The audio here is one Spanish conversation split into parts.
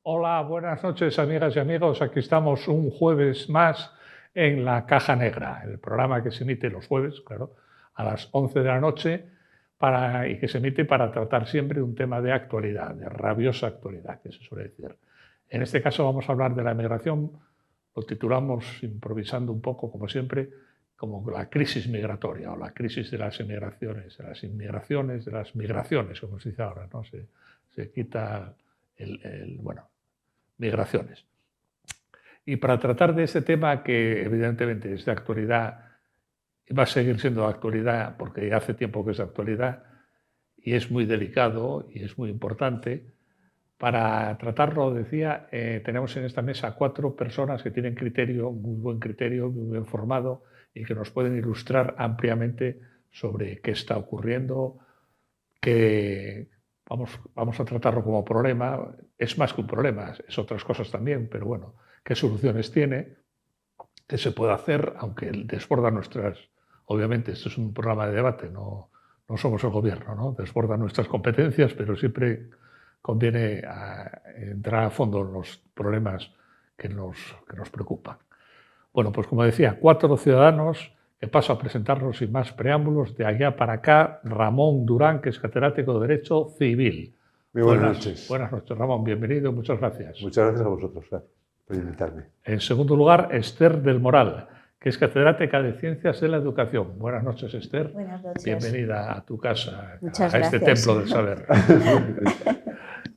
Hola, buenas noches amigas y amigos. Aquí estamos un jueves más en La Caja Negra, el programa que se emite los jueves, claro, a las 11 de la noche y que se emite para tratar siempre un tema de actualidad, de rabiosa actualidad, que se suele decir. En este caso vamos a hablar de la emigración, lo titulamos, improvisando un poco como siempre, como la crisis migratoria o la crisis de las emigraciones, de las inmigraciones, de las migraciones, como se dice ahora, ¿no? Se quita bueno, migraciones. Y para tratar de este tema que evidentemente es de actualidad y va a seguir siendo de actualidad porque ya hace tiempo que es de actualidad y es muy delicado y es muy importante, para tratarlo, decía, tenemos en esta mesa 4 personas que tienen criterio, muy bien formado y que nos pueden ilustrar ampliamente sobre qué está ocurriendo, que vamos a tratarlo como problema. Es más que un problema, es otras cosas también, pero bueno, qué soluciones tiene, qué se puede hacer, aunque desborda nuestras... Obviamente, esto es un programa de debate, no somos el gobierno, ¿no? Desborda nuestras competencias, pero siempre conviene entrar a fondo en los problemas que nos preocupan. Bueno, pues como decía, 4 ciudadanos, que paso a presentarlos sin más preámbulos. De allá para acá, Ramón Durán, que es catedrático de Derecho Civil. Muy buenas noches. Buenas noches, Ramón. Bienvenido, muchas gracias. Muchas gracias a vosotros por invitarme. En segundo lugar, Esther del Moral, que es catedrática de Ciencias de la Educación. Buenas noches, Esther. Buenas noches. Bienvenida a tu casa, Muchas a este gracias. templo del saber.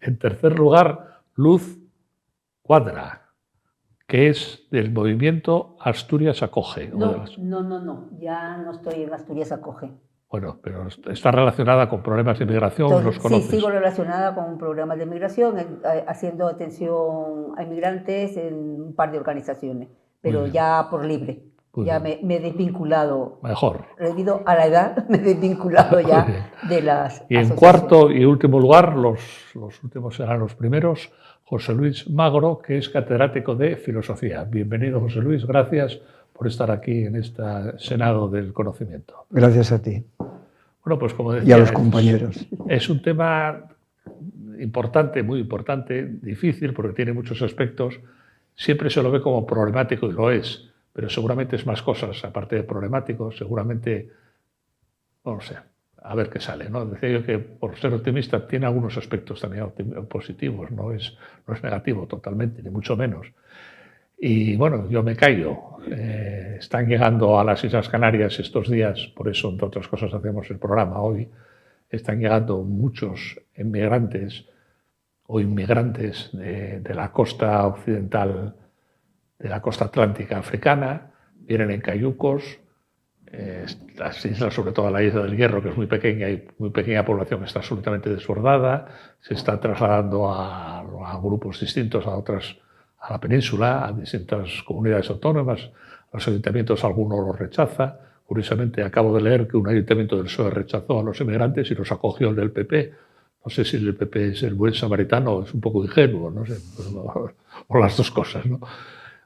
En tercer lugar, Luz Cuadra, que es del movimiento Asturias Acoge. No, ya no estoy en Asturias Acoge. Bueno, pero está relacionada con problemas de inmigración, ¿los conoces? Sí, sigo relacionada con programas de inmigración, haciendo atención a inmigrantes en un par de organizaciones, pero ya por libre. Ya me he desvinculado. Mejor. Debido a la edad, me he desvinculado ya de las Y en cuarto y último lugar, los últimos serán los primeros, José Luis Magro, que es catedrático de Filosofía. Bienvenido, José Luis, gracias por estar aquí en este Senado del Conocimiento. Gracias a ti. Bueno, pues como decía, y a los compañeros. Es un tema importante, muy importante, difícil, porque tiene muchos aspectos. Siempre se lo ve como problemático y lo es, pero seguramente es más cosas, aparte de problemático, seguramente, no sé, a ver qué sale, ¿no? Decía yo que, por ser optimista, tiene algunos aspectos también positivos, no es negativo totalmente, ni mucho menos. Y bueno, yo me callo. Están llegando a las Islas Canarias estos días, por eso, entre otras cosas, hacemos el programa hoy. Están llegando muchos inmigrantes o inmigrantes de la costa occidental, de la costa atlántica africana, vienen en cayucos. Las islas, sobre todo la isla del Hierro, que es muy pequeña y muy pequeña población, está absolutamente desbordada. Se está trasladando a grupos distintos a la península, a distintas comunidades autónomas. Los ayuntamientos, algunos los rechaza. Curiosamente, acabo de leer que un ayuntamiento del PSOE rechazó a los inmigrantes y los acogió el del PP. No sé si el PP es el buen samaritano o es un poco ingenuo, no sé, o las dos cosas, ¿no?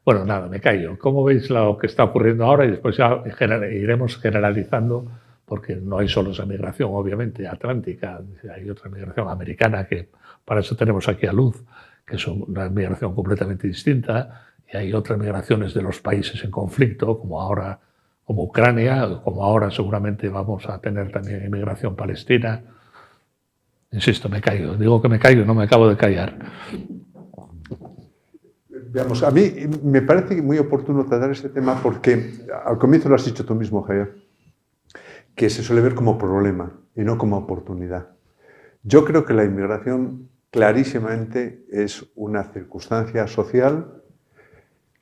Bueno, nada, me callo. ¿Cómo veis lo que está ocurriendo ahora? Y después ya iremos generalizando, porque no hay solo esa migración, obviamente, atlántica, hay otra migración americana, que para eso tenemos aquí a Luz, que es una migración completamente distinta, y hay otras migraciones de los países en conflicto, como ahora, como Ucrania, como ahora seguramente vamos a tener también inmigración palestina. Insisto, me callo. Digo que me callo, no me acabo de callar. Veamos, a mí me parece muy oportuno tratar este tema porque al comienzo lo has dicho tú mismo, Javier, que se suele ver como problema y no como oportunidad. Yo creo que la inmigración clarísimamente es una circunstancia social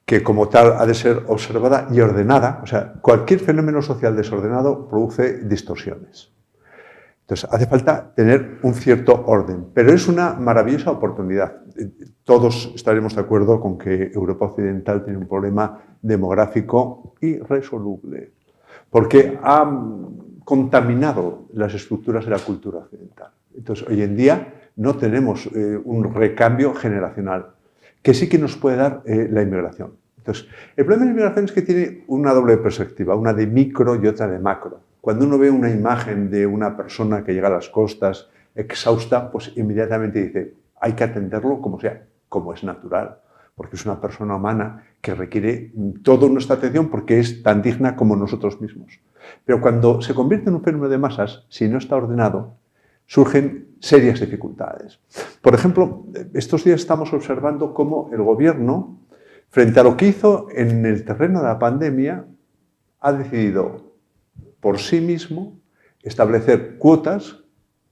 que como tal ha de ser observada y ordenada. O sea, cualquier fenómeno social desordenado produce distorsiones. Entonces, hace falta tener un cierto orden, pero es una maravillosa oportunidad. Todos estaremos de acuerdo con que Europa Occidental tiene un problema demográfico irresoluble, porque ha contaminado las estructuras de la cultura occidental. Entonces, hoy en día no tenemos un recambio generacional, que sí que nos puede dar la inmigración. Entonces, el problema de la inmigración es que tiene una doble perspectiva, una de micro y otra de macro. Cuando uno ve una imagen de una persona que llega a las costas exhausta, pues inmediatamente dice, hay que atenderlo como sea. como es natural, porque es una persona humana que requiere toda nuestra atención porque es tan digna como nosotros mismos. Pero cuando se convierte en un fenómeno de masas, si no está ordenado, surgen serias dificultades. Por ejemplo, estos días estamos observando cómo el gobierno, frente a lo que hizo en el terreno de la pandemia, ha decidido por sí mismo establecer cuotas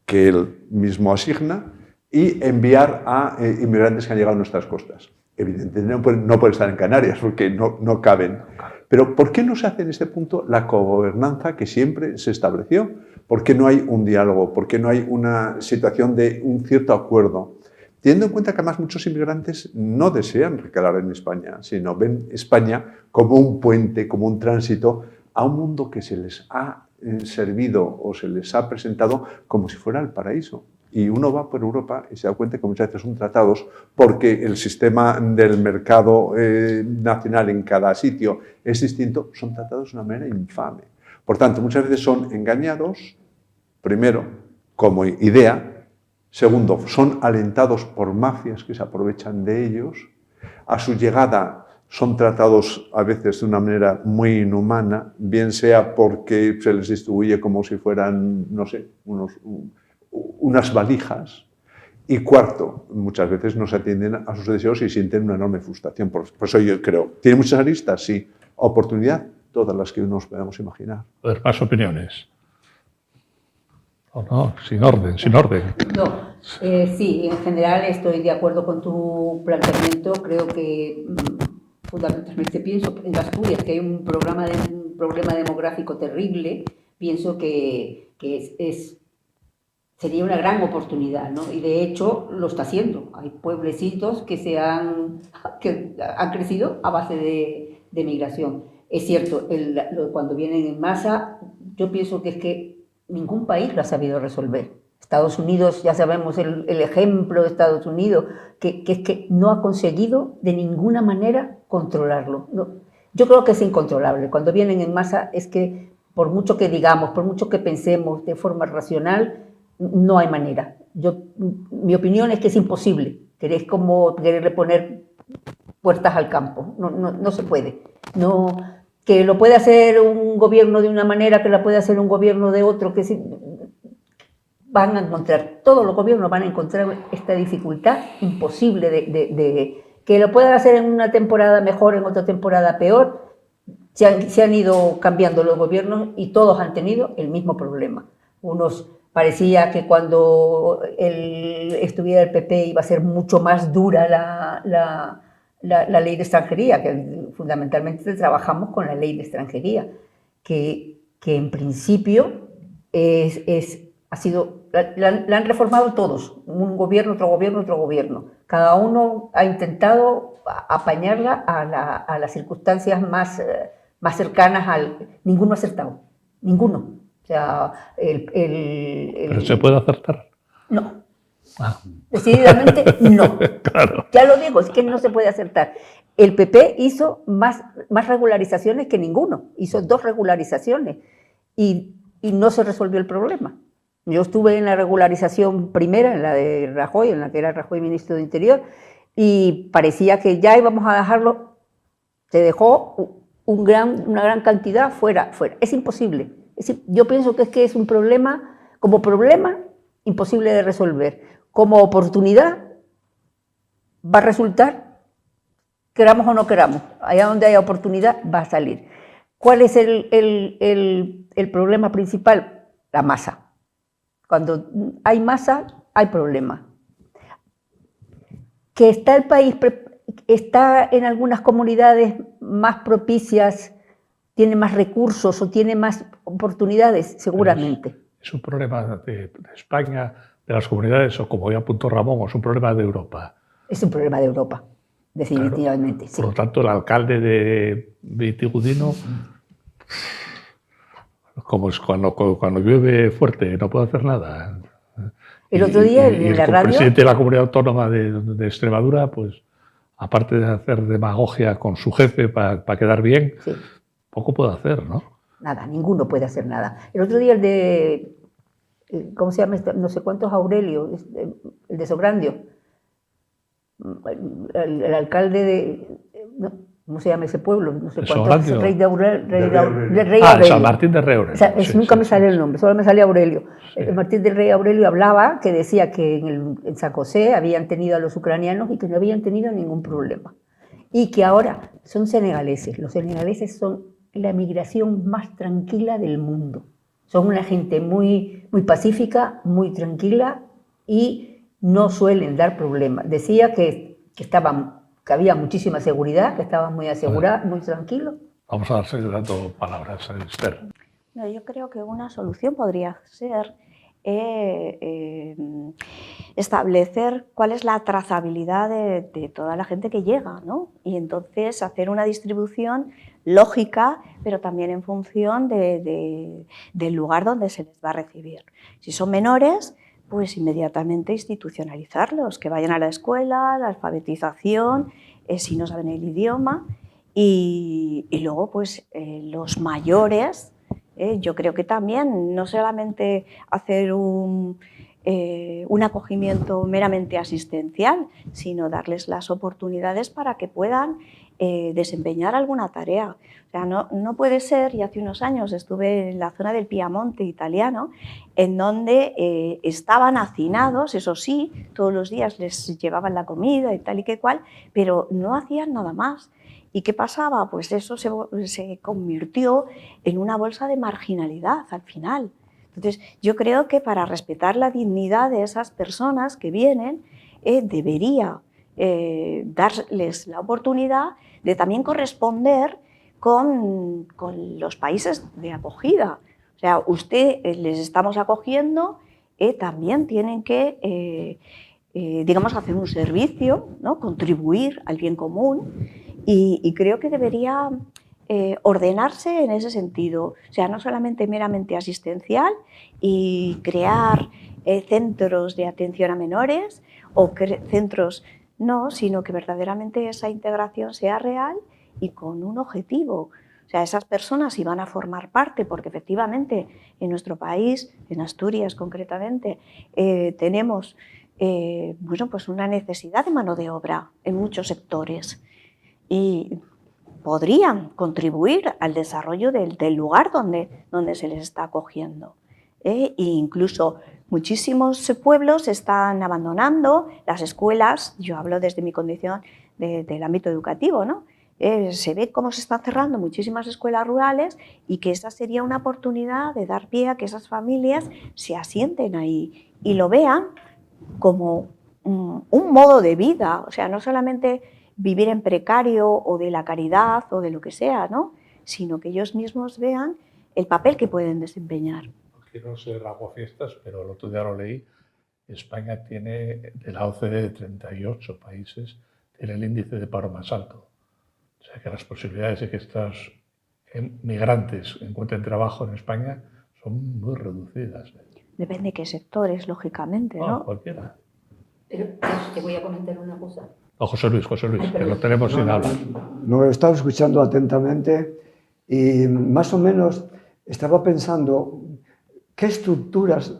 que él mismo asigna y enviar a inmigrantes que han llegado a nuestras costas. Evidentemente no pueden estar en Canarias porque no caben. Pero ¿por qué no se hace en este punto la cogobernanza que siempre se estableció? ¿Por qué no hay un diálogo? ¿Por qué no hay una situación de un cierto acuerdo? Teniendo en cuenta que además muchos inmigrantes no desean recalar en España, sino ven España como un puente, como un tránsito a un mundo que se les ha servido o se les ha presentado como si fuera el paraíso. Y uno va por Europa y se da cuenta que muchas veces son tratados porque el sistema del mercado nacional en cada sitio es distinto, son tratados de una manera infame. Por tanto, muchas veces son engañados, primero, como idea, segundo, son alentados por mafias que se aprovechan de ellos, a su llegada son tratados a veces de una manera muy inhumana, bien sea porque se les distribuye como si fueran, no sé, unas valijas. Y cuarto, muchas veces no se atienden a sus deseos y sienten una enorme frustración. Por eso yo creo, ¿tiene muchas aristas? Sí. Oportunidad, todas las que nos podemos imaginar. A ver, más opiniones. No, sin orden, sin orden. No, sí, en general estoy de acuerdo con tu planteamiento. Creo que fundamentalmente pienso en Asturias, que hay un problema demográfico terrible. Pienso que sería una gran oportunidad, ¿no? Y de hecho lo está haciendo. Hay pueblecitos que han crecido a base de migración. Es cierto, cuando vienen en masa, yo pienso que es que ningún país lo ha sabido resolver. Estados Unidos, ya sabemos el ejemplo de Estados Unidos, que es que no ha conseguido de ninguna manera controlarlo. No, yo creo que es incontrolable. Cuando vienen en masa es que por mucho que digamos, por mucho que pensemos de forma racional, no hay manera. Mi opinión es que es imposible. Es como quererle poner puertas al campo. No se puede. No, que lo puede hacer un gobierno de una manera, que la puede hacer un gobierno de otro, que van a encontrar, todos los gobiernos van a encontrar esta dificultad imposible de que lo puedan hacer en una temporada mejor, en otra temporada peor. Se han ido cambiando los gobiernos y todos han tenido el mismo problema. Unos parecía que cuando estuviera el PP iba a ser mucho más dura la ley de extranjería, que fundamentalmente trabajamos con la ley de extranjería, que en principio ha sido, la han reformado todos, un gobierno, otro gobierno, otro gobierno. Cada uno ha intentado apañarla a las circunstancias más cercanas ninguno ha acertado, ninguno. O sea, ¿Pero se puede acertar? No. Decididamente no. Claro. Ya lo digo, es que no se puede acertar. El PP hizo más regularizaciones que ninguno. Hizo 2 regularizaciones y no se resolvió el problema. Yo estuve en la regularización primera, en la de Rajoy, en la que era Rajoy ministro de Interior, y parecía que ya íbamos a dejarlo. Se dejó una gran cantidad fuera. Es imposible. Yo pienso que es un problema, como problema, imposible de resolver. Como oportunidad, va a resultar, queramos o no queramos, allá donde haya oportunidad, va a salir. ¿Cuál es el problema principal? La masa. Cuando hay masa, hay problema. Que está el país, está en algunas comunidades más propicias, tiene más recursos o tiene más oportunidades, seguramente. ¿Es un problema de España, de las comunidades, o como ya apuntó Ramón, es un problema de Europa? Es un problema de Europa, definitivamente. Claro. Sí. Por lo tanto, el alcalde de Vitigudino, como es cuando llueve fuerte, no puede hacer nada. El otro día en la radio... El presidente de la Comunidad Autónoma de Extremadura, pues, aparte de hacer demagogia con su jefe para quedar bien, sí, poco puede hacer, ¿no? Nada, ninguno puede hacer nada. El otro día el de, ¿cómo se llama? No sé cuántos Aurelio, el de Sograndio, el alcalde de... ¿Cómo se llama ese pueblo? No sé cuánto. Sorancio. Rey Rey Aurelio. San Martín de Rey Aurelio. O sea, nunca me sale el nombre, solo me sale Aurelio. Sí. Martín del Rey Aurelio hablaba, que decía que en San José habían tenido a los ucranianos y que no habían tenido ningún problema. Y que ahora son senegaleses. Los senegaleses son la migración más tranquila del mundo. Son una gente muy, muy pacífica, muy tranquila y no suelen dar problemas. Decía que había muchísima seguridad, que estaban muy asegurados, muy tranquilos. Vamos a seguir dando palabras a Esther. No, yo creo que una solución podría ser establecer cuál es la trazabilidad de toda la gente que llega, ¿no? Y entonces hacer una distribución lógica, pero también en función del lugar donde se les va a recibir. Si son menores, pues inmediatamente institucionalizarlos, que vayan a la escuela, la alfabetización, si no saben el idioma, y luego pues los mayores, yo creo que también no solamente hacer un acogimiento meramente asistencial, sino darles las oportunidades para que puedan desempeñar alguna tarea. O sea, no puede ser, y hace unos años estuve en la zona del Piamonte italiano, en donde estaban hacinados, eso sí, todos los días les llevaban la comida y tal y que cual, pero no hacían nada más. ¿Y qué pasaba? Pues eso se convirtió en una bolsa de marginalidad al final. Entonces, yo creo que para respetar la dignidad de esas personas que vienen, debería darles la oportunidad de también corresponder con los países de acogida. O sea, les estamos acogiendo, también tienen que, digamos, hacer un servicio, ¿no? Contribuir al bien común, y creo que debería ordenarse en ese sentido. O sea, no solamente meramente asistencial y crear centros de atención a menores o centros, no, sino que verdaderamente esa integración sea real y con un objetivo. O sea, esas personas iban a formar parte, porque efectivamente en nuestro país, en Asturias concretamente, tenemos bueno, pues una necesidad de mano de obra en muchos sectores y podrían contribuir al desarrollo del lugar donde se les está acogiendo. E incluso muchísimos pueblos están abandonando las escuelas, yo hablo desde mi condición del ámbito educativo, ¿no? Se ve cómo se están cerrando muchísimas escuelas rurales y que esa sería una oportunidad de dar pie a que esas familias se asienten ahí y lo vean como un modo de vida, o sea, no solamente vivir en precario o de la caridad o de lo que sea, ¿no? Sino que ellos mismos vean el papel que pueden desempeñar. No quiero ser aguafiestas, pero el otro día lo leí. España tiene, de la OCDE, de 38 países, tiene el índice de paro más alto. O sea que las posibilidades de que estos migrantes encuentren trabajo en España son muy reducidas. Depende de qué sectores, lógicamente, ¿no? Cualquiera. Pero te voy a comentar una cosa. O José Luis, que lo tenemos sin hablar. No, he estado escuchando atentamente y más o menos estaba pensando qué estructuras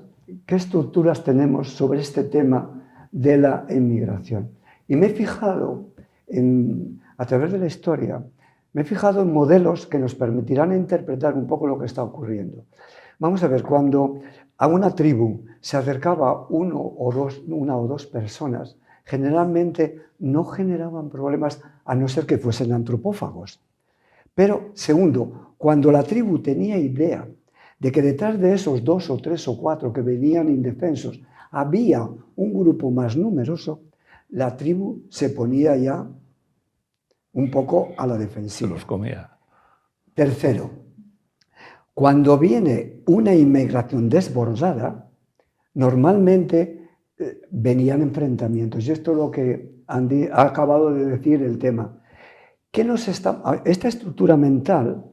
tenemos sobre este tema de la inmigración. Y me he fijado, a través de la historia, me he fijado en modelos que nos permitirán interpretar un poco lo que está ocurriendo. Vamos a ver, cuando a una tribu se acercaba una o dos personas, generalmente no generaban problemas a no ser que fuesen antropófagos. Pero, segundo, cuando la tribu tenía idea de que detrás de esos 2 o 3 o 4 que venían indefensos había un grupo más numeroso, la tribu se ponía ya un poco a la defensiva. Se los comía. Tercero, cuando viene una inmigración desbordada, normalmente venían enfrentamientos. Y esto es lo que Andy ha acabado de decir el tema. Esta estructura mental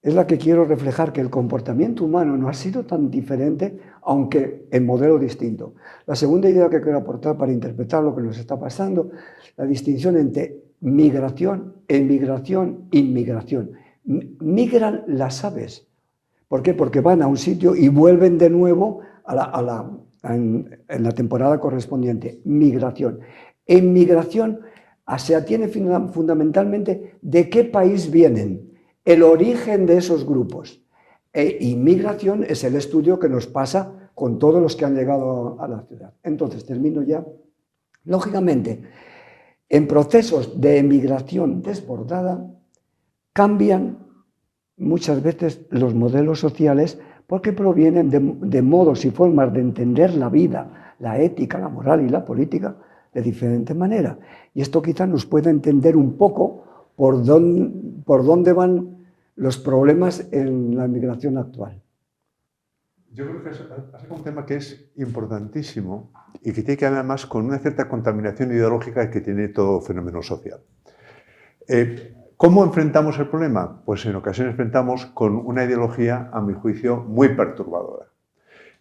es la que quiero reflejar, que el comportamiento humano no ha sido tan diferente, aunque en modelo distinto. La segunda idea que quiero aportar para interpretar lo que nos está pasando, la distinción entre migración, emigración, inmigración. Migran las aves. ¿Por qué? Porque van a un sitio y vuelven de nuevo en la temporada correspondiente. Migración. Inmigración se atiene fundamentalmente de qué país vienen, el origen de esos grupos. Inmigración es el estudio que nos pasa con todos los que han llegado a la ciudad. Entonces, termino ya. Lógicamente, en procesos de emigración desbordada, cambian muchas veces los modelos sociales porque provienen de modos y formas de entender la vida, la ética, la moral y la política de diferente manera. Y esto quizá nos pueda entender un poco por dónde van los problemas en la migración actual. Yo creo que has sacado un tema que es importantísimo y que tiene que ver además con una cierta contaminación ideológica que tiene todo fenómeno social. ¿Cómo enfrentamos el problema? Pues en ocasiones enfrentamos con una ideología, a mi juicio, muy perturbadora.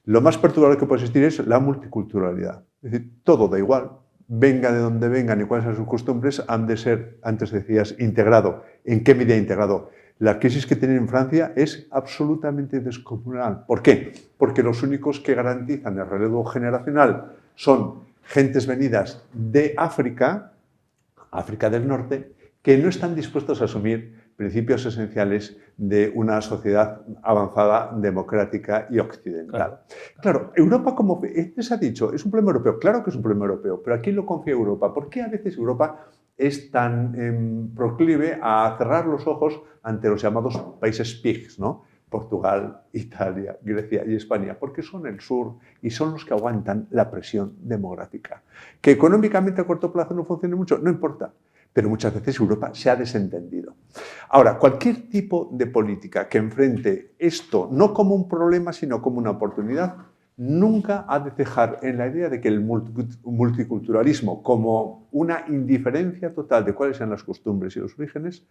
Lo más perturbador que puede existir es la multiculturalidad. Es decir, todo da igual, venga de donde vengan y cuáles sean sus costumbres, han de ser, antes decías, integrado. ¿En qué medida integrado? La crisis que tienen en Francia es absolutamente descomunal. ¿Por qué? Porque los únicos que garantizan el relevo generacional son gentes venidas de África, África del Norte, que no están dispuestos a asumir principios esenciales de una sociedad avanzada, democrática y occidental. Claro, Europa, como se ha dicho, es un problema europeo. Claro que es un problema europeo, pero ¿a quién lo confía Europa? ¿Por qué a veces Europa es tan proclive a cerrar los ojos ante los llamados países PIGS, ¿no? Portugal, Italia, Grecia y España, porque son el sur y son los que aguantan la presión demográfica. Que económicamente a corto plazo no funcione mucho, no importa, pero muchas veces Europa se ha desentendido. Ahora, cualquier tipo de política que enfrente esto no como un problema, sino como una oportunidad, nunca ha de cejar en la idea de que el multiculturalismo, como una indiferencia total de cuáles sean las costumbres y los orígenes,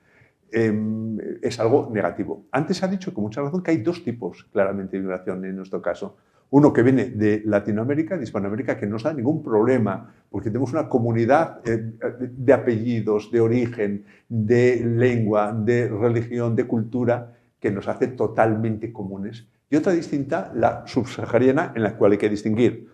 es algo negativo. Antes se ha dicho con mucha razón que hay dos tipos claramente de inmigración en nuestro caso. Uno que viene de Latinoamérica, de Hispanoamérica, que no nos da ningún problema, porque tenemos una comunidad de apellidos, de origen, de lengua, de religión, de cultura, que nos hace totalmente comunes. Y otra distinta, la subsahariana, en la cual hay que distinguir,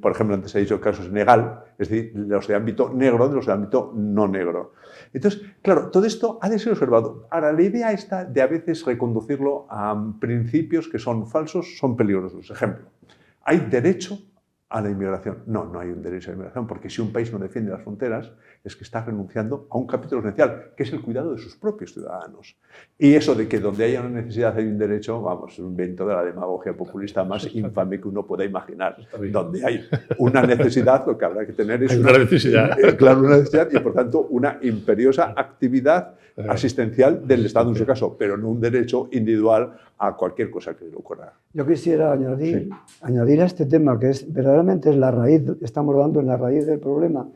por ejemplo, antes he dicho el caso Senegal, es decir, los de ámbito negro de los de ámbito no negro. Entonces, claro, todo esto ha de ser observado. Ahora, la idea esta de a veces reconducirlo a principios que son falsos, son peligrosos. Ejemplo, ¿hay derecho a la inmigración? No, no hay un derecho a la inmigración, porque si un país no defiende las fronteras, es que está renunciando a un capítulo esencial, que es el cuidado de sus propios ciudadanos. Y eso de que donde haya una necesidad hay un derecho, vamos, es un invento de la demagogia populista más infame que uno pueda imaginar. Donde hay una necesidad, lo que habrá que tener es una necesidad. Claro, una necesidad y, por tanto, una imperiosa actividad asistencial del Estado en su caso, pero no un derecho individual a cualquier cosa que le ocurra. Yo quisiera añadir a este tema, que es verdaderamente es la raíz, estamos dando en la raíz del problema.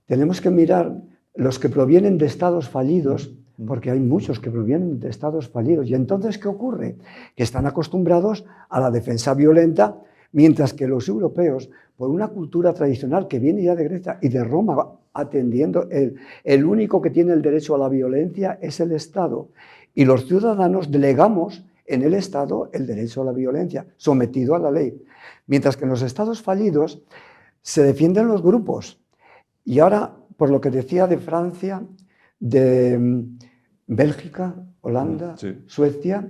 Tenemos que mirar los que provienen de estados fallidos, porque hay muchos que provienen de estados fallidos. Y entonces, ¿qué ocurre? Que están acostumbrados a la defensa violenta, mientras que los europeos, por una cultura tradicional que viene ya de Grecia y de Roma, atendiendo, el único que tiene el derecho a la violencia es el Estado. Y los ciudadanos delegamos en el Estado el derecho a la violencia, sometido a la ley. Mientras que en los estados fallidos se defienden los grupos. Y ahora, por lo que decía de Francia, de Bélgica, Holanda, Suecia,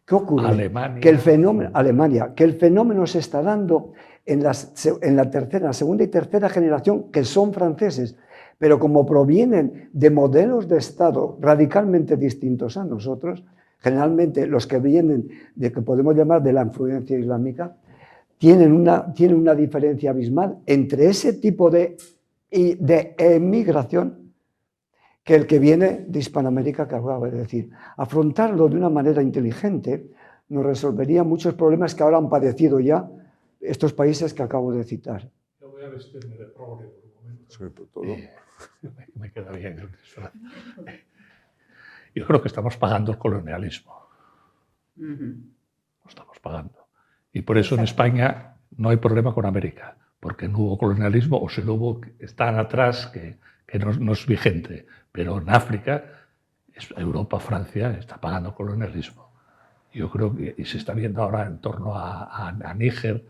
¿qué ocurre? Alemania. Alemania, que el fenómeno se está dando en la segunda y tercera generación, que son franceses, pero como provienen de modelos de Estado radicalmente distintos a nosotros, generalmente los que vienen de que podemos llamar de la influencia islámica, tienen una diferencia abismal entre ese tipo de emigración que el que viene de Hispanoamérica, que acabo de decir. Afrontarlo de una manera inteligente nos resolvería muchos problemas que ahora han padecido ya estos países que acabo de citar. Yo voy a vestirme de progre por un momento. Sobre todo. Me queda bien el disfraz. Yo creo que estamos pagando el colonialismo. Lo estamos pagando. Y por eso en España no hay problema con América, porque no hubo colonialismo, o si lo hubo, están atrás, que no es vigente. Pero en África, Europa, Francia, está pagando colonialismo. Yo creo que y se está viendo ahora en torno a Níger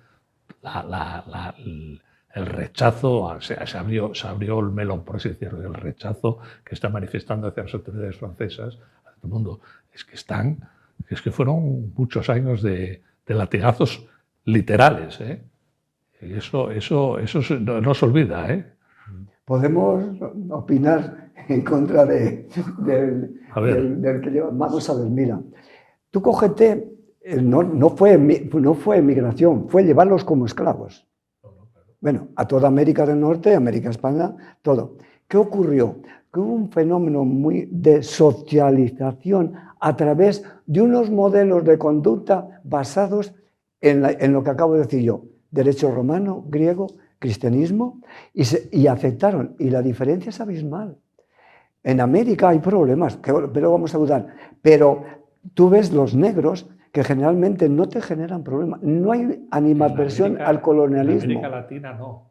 el rechazo, se abrió el melón, por así decirlo, el rechazo que está manifestando hacia las autoridades francesas, a todo el mundo. Es que fueron muchos años de latigazos literales, ¿eh? Y eso no se olvida, ¿eh? Podemos opinar en contra del que lleva. Vamos a ver, mira, tú cógete, no fue emigración, fue llevarlos como esclavos. Bueno, a toda América del Norte, América Española, todo. ¿Qué ocurrió? Que hubo un fenómeno muy de socialización a través de unos modelos de conducta basados en lo que acabo de decir yo, derecho romano, griego, cristianismo, y aceptaron. Y la diferencia es abismal. En América hay problemas, pero vamos a dudar. Pero tú ves los negros que generalmente no te generan problemas. No hay animadversión al colonialismo. En América Latina no,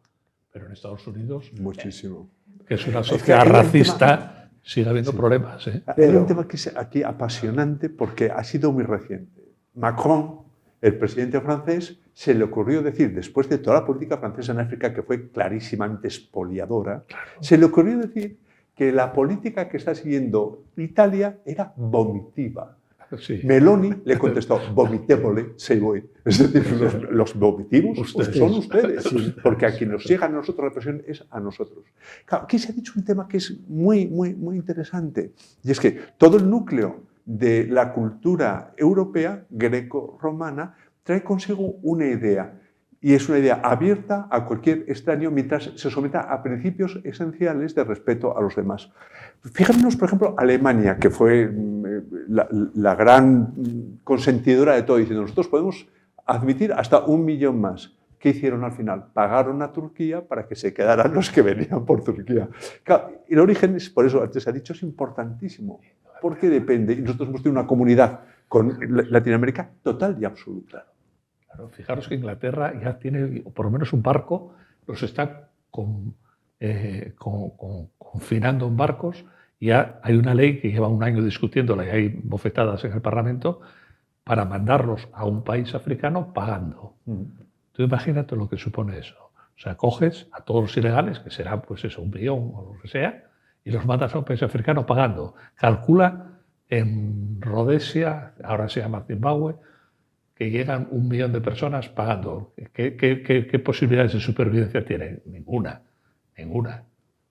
pero en Estados Unidos, Muchísimo. que es una sociedad racista, sigue habiendo problemas, ¿eh? Hay un tema que es aquí apasionante porque ha sido muy reciente. Macron, el presidente francés, se le ocurrió decir, después de toda la política francesa en África, que fue clarísimamente expoliadora, se le ocurrió decir que la política que está siguiendo Italia era vomitiva. Sí. Meloni le contestó, vomitébole, se voy. Es decir, los vomitivos son ustedes, sí, porque a quien nos llega a nosotros la presión es a nosotros. Claro, aquí se ha dicho un tema que es muy interesante, y es que todo el núcleo de la cultura europea, greco-romana, trae consigo una idea, y es una idea abierta a cualquier extraño mientras se someta a principios esenciales de respeto a los demás. Fijémonos, por ejemplo, Alemania, que fue la gran consentidora de todo, diciendo nosotros podemos admitir hasta 1 millón más. ¿Qué hicieron al final? Pagaron a Turquía para que se quedaran los que venían por Turquía. Claro, el origen, por eso antes se ha dicho, es importantísimo, porque depende, y nosotros hemos tenido una comunidad con Latinoamérica total y absoluta. Claro, fijaros que Inglaterra ya tiene, por lo menos un barco, los está confinando en barcos. Ya hay una ley que lleva 1 año discutiéndola y hay bofetadas en el Parlamento para mandarlos a un país africano pagando. Tú imagínate lo que supone eso. O sea, coges a todos los ilegales, que será pues eso, 1 millón o lo que sea, y los mandas a un país africano pagando. Calcula en Rhodesia, ahora se llama Zimbabue, que llegan 1 millón de personas pagando. ¿Qué posibilidades de supervivencia tienen? Ninguna.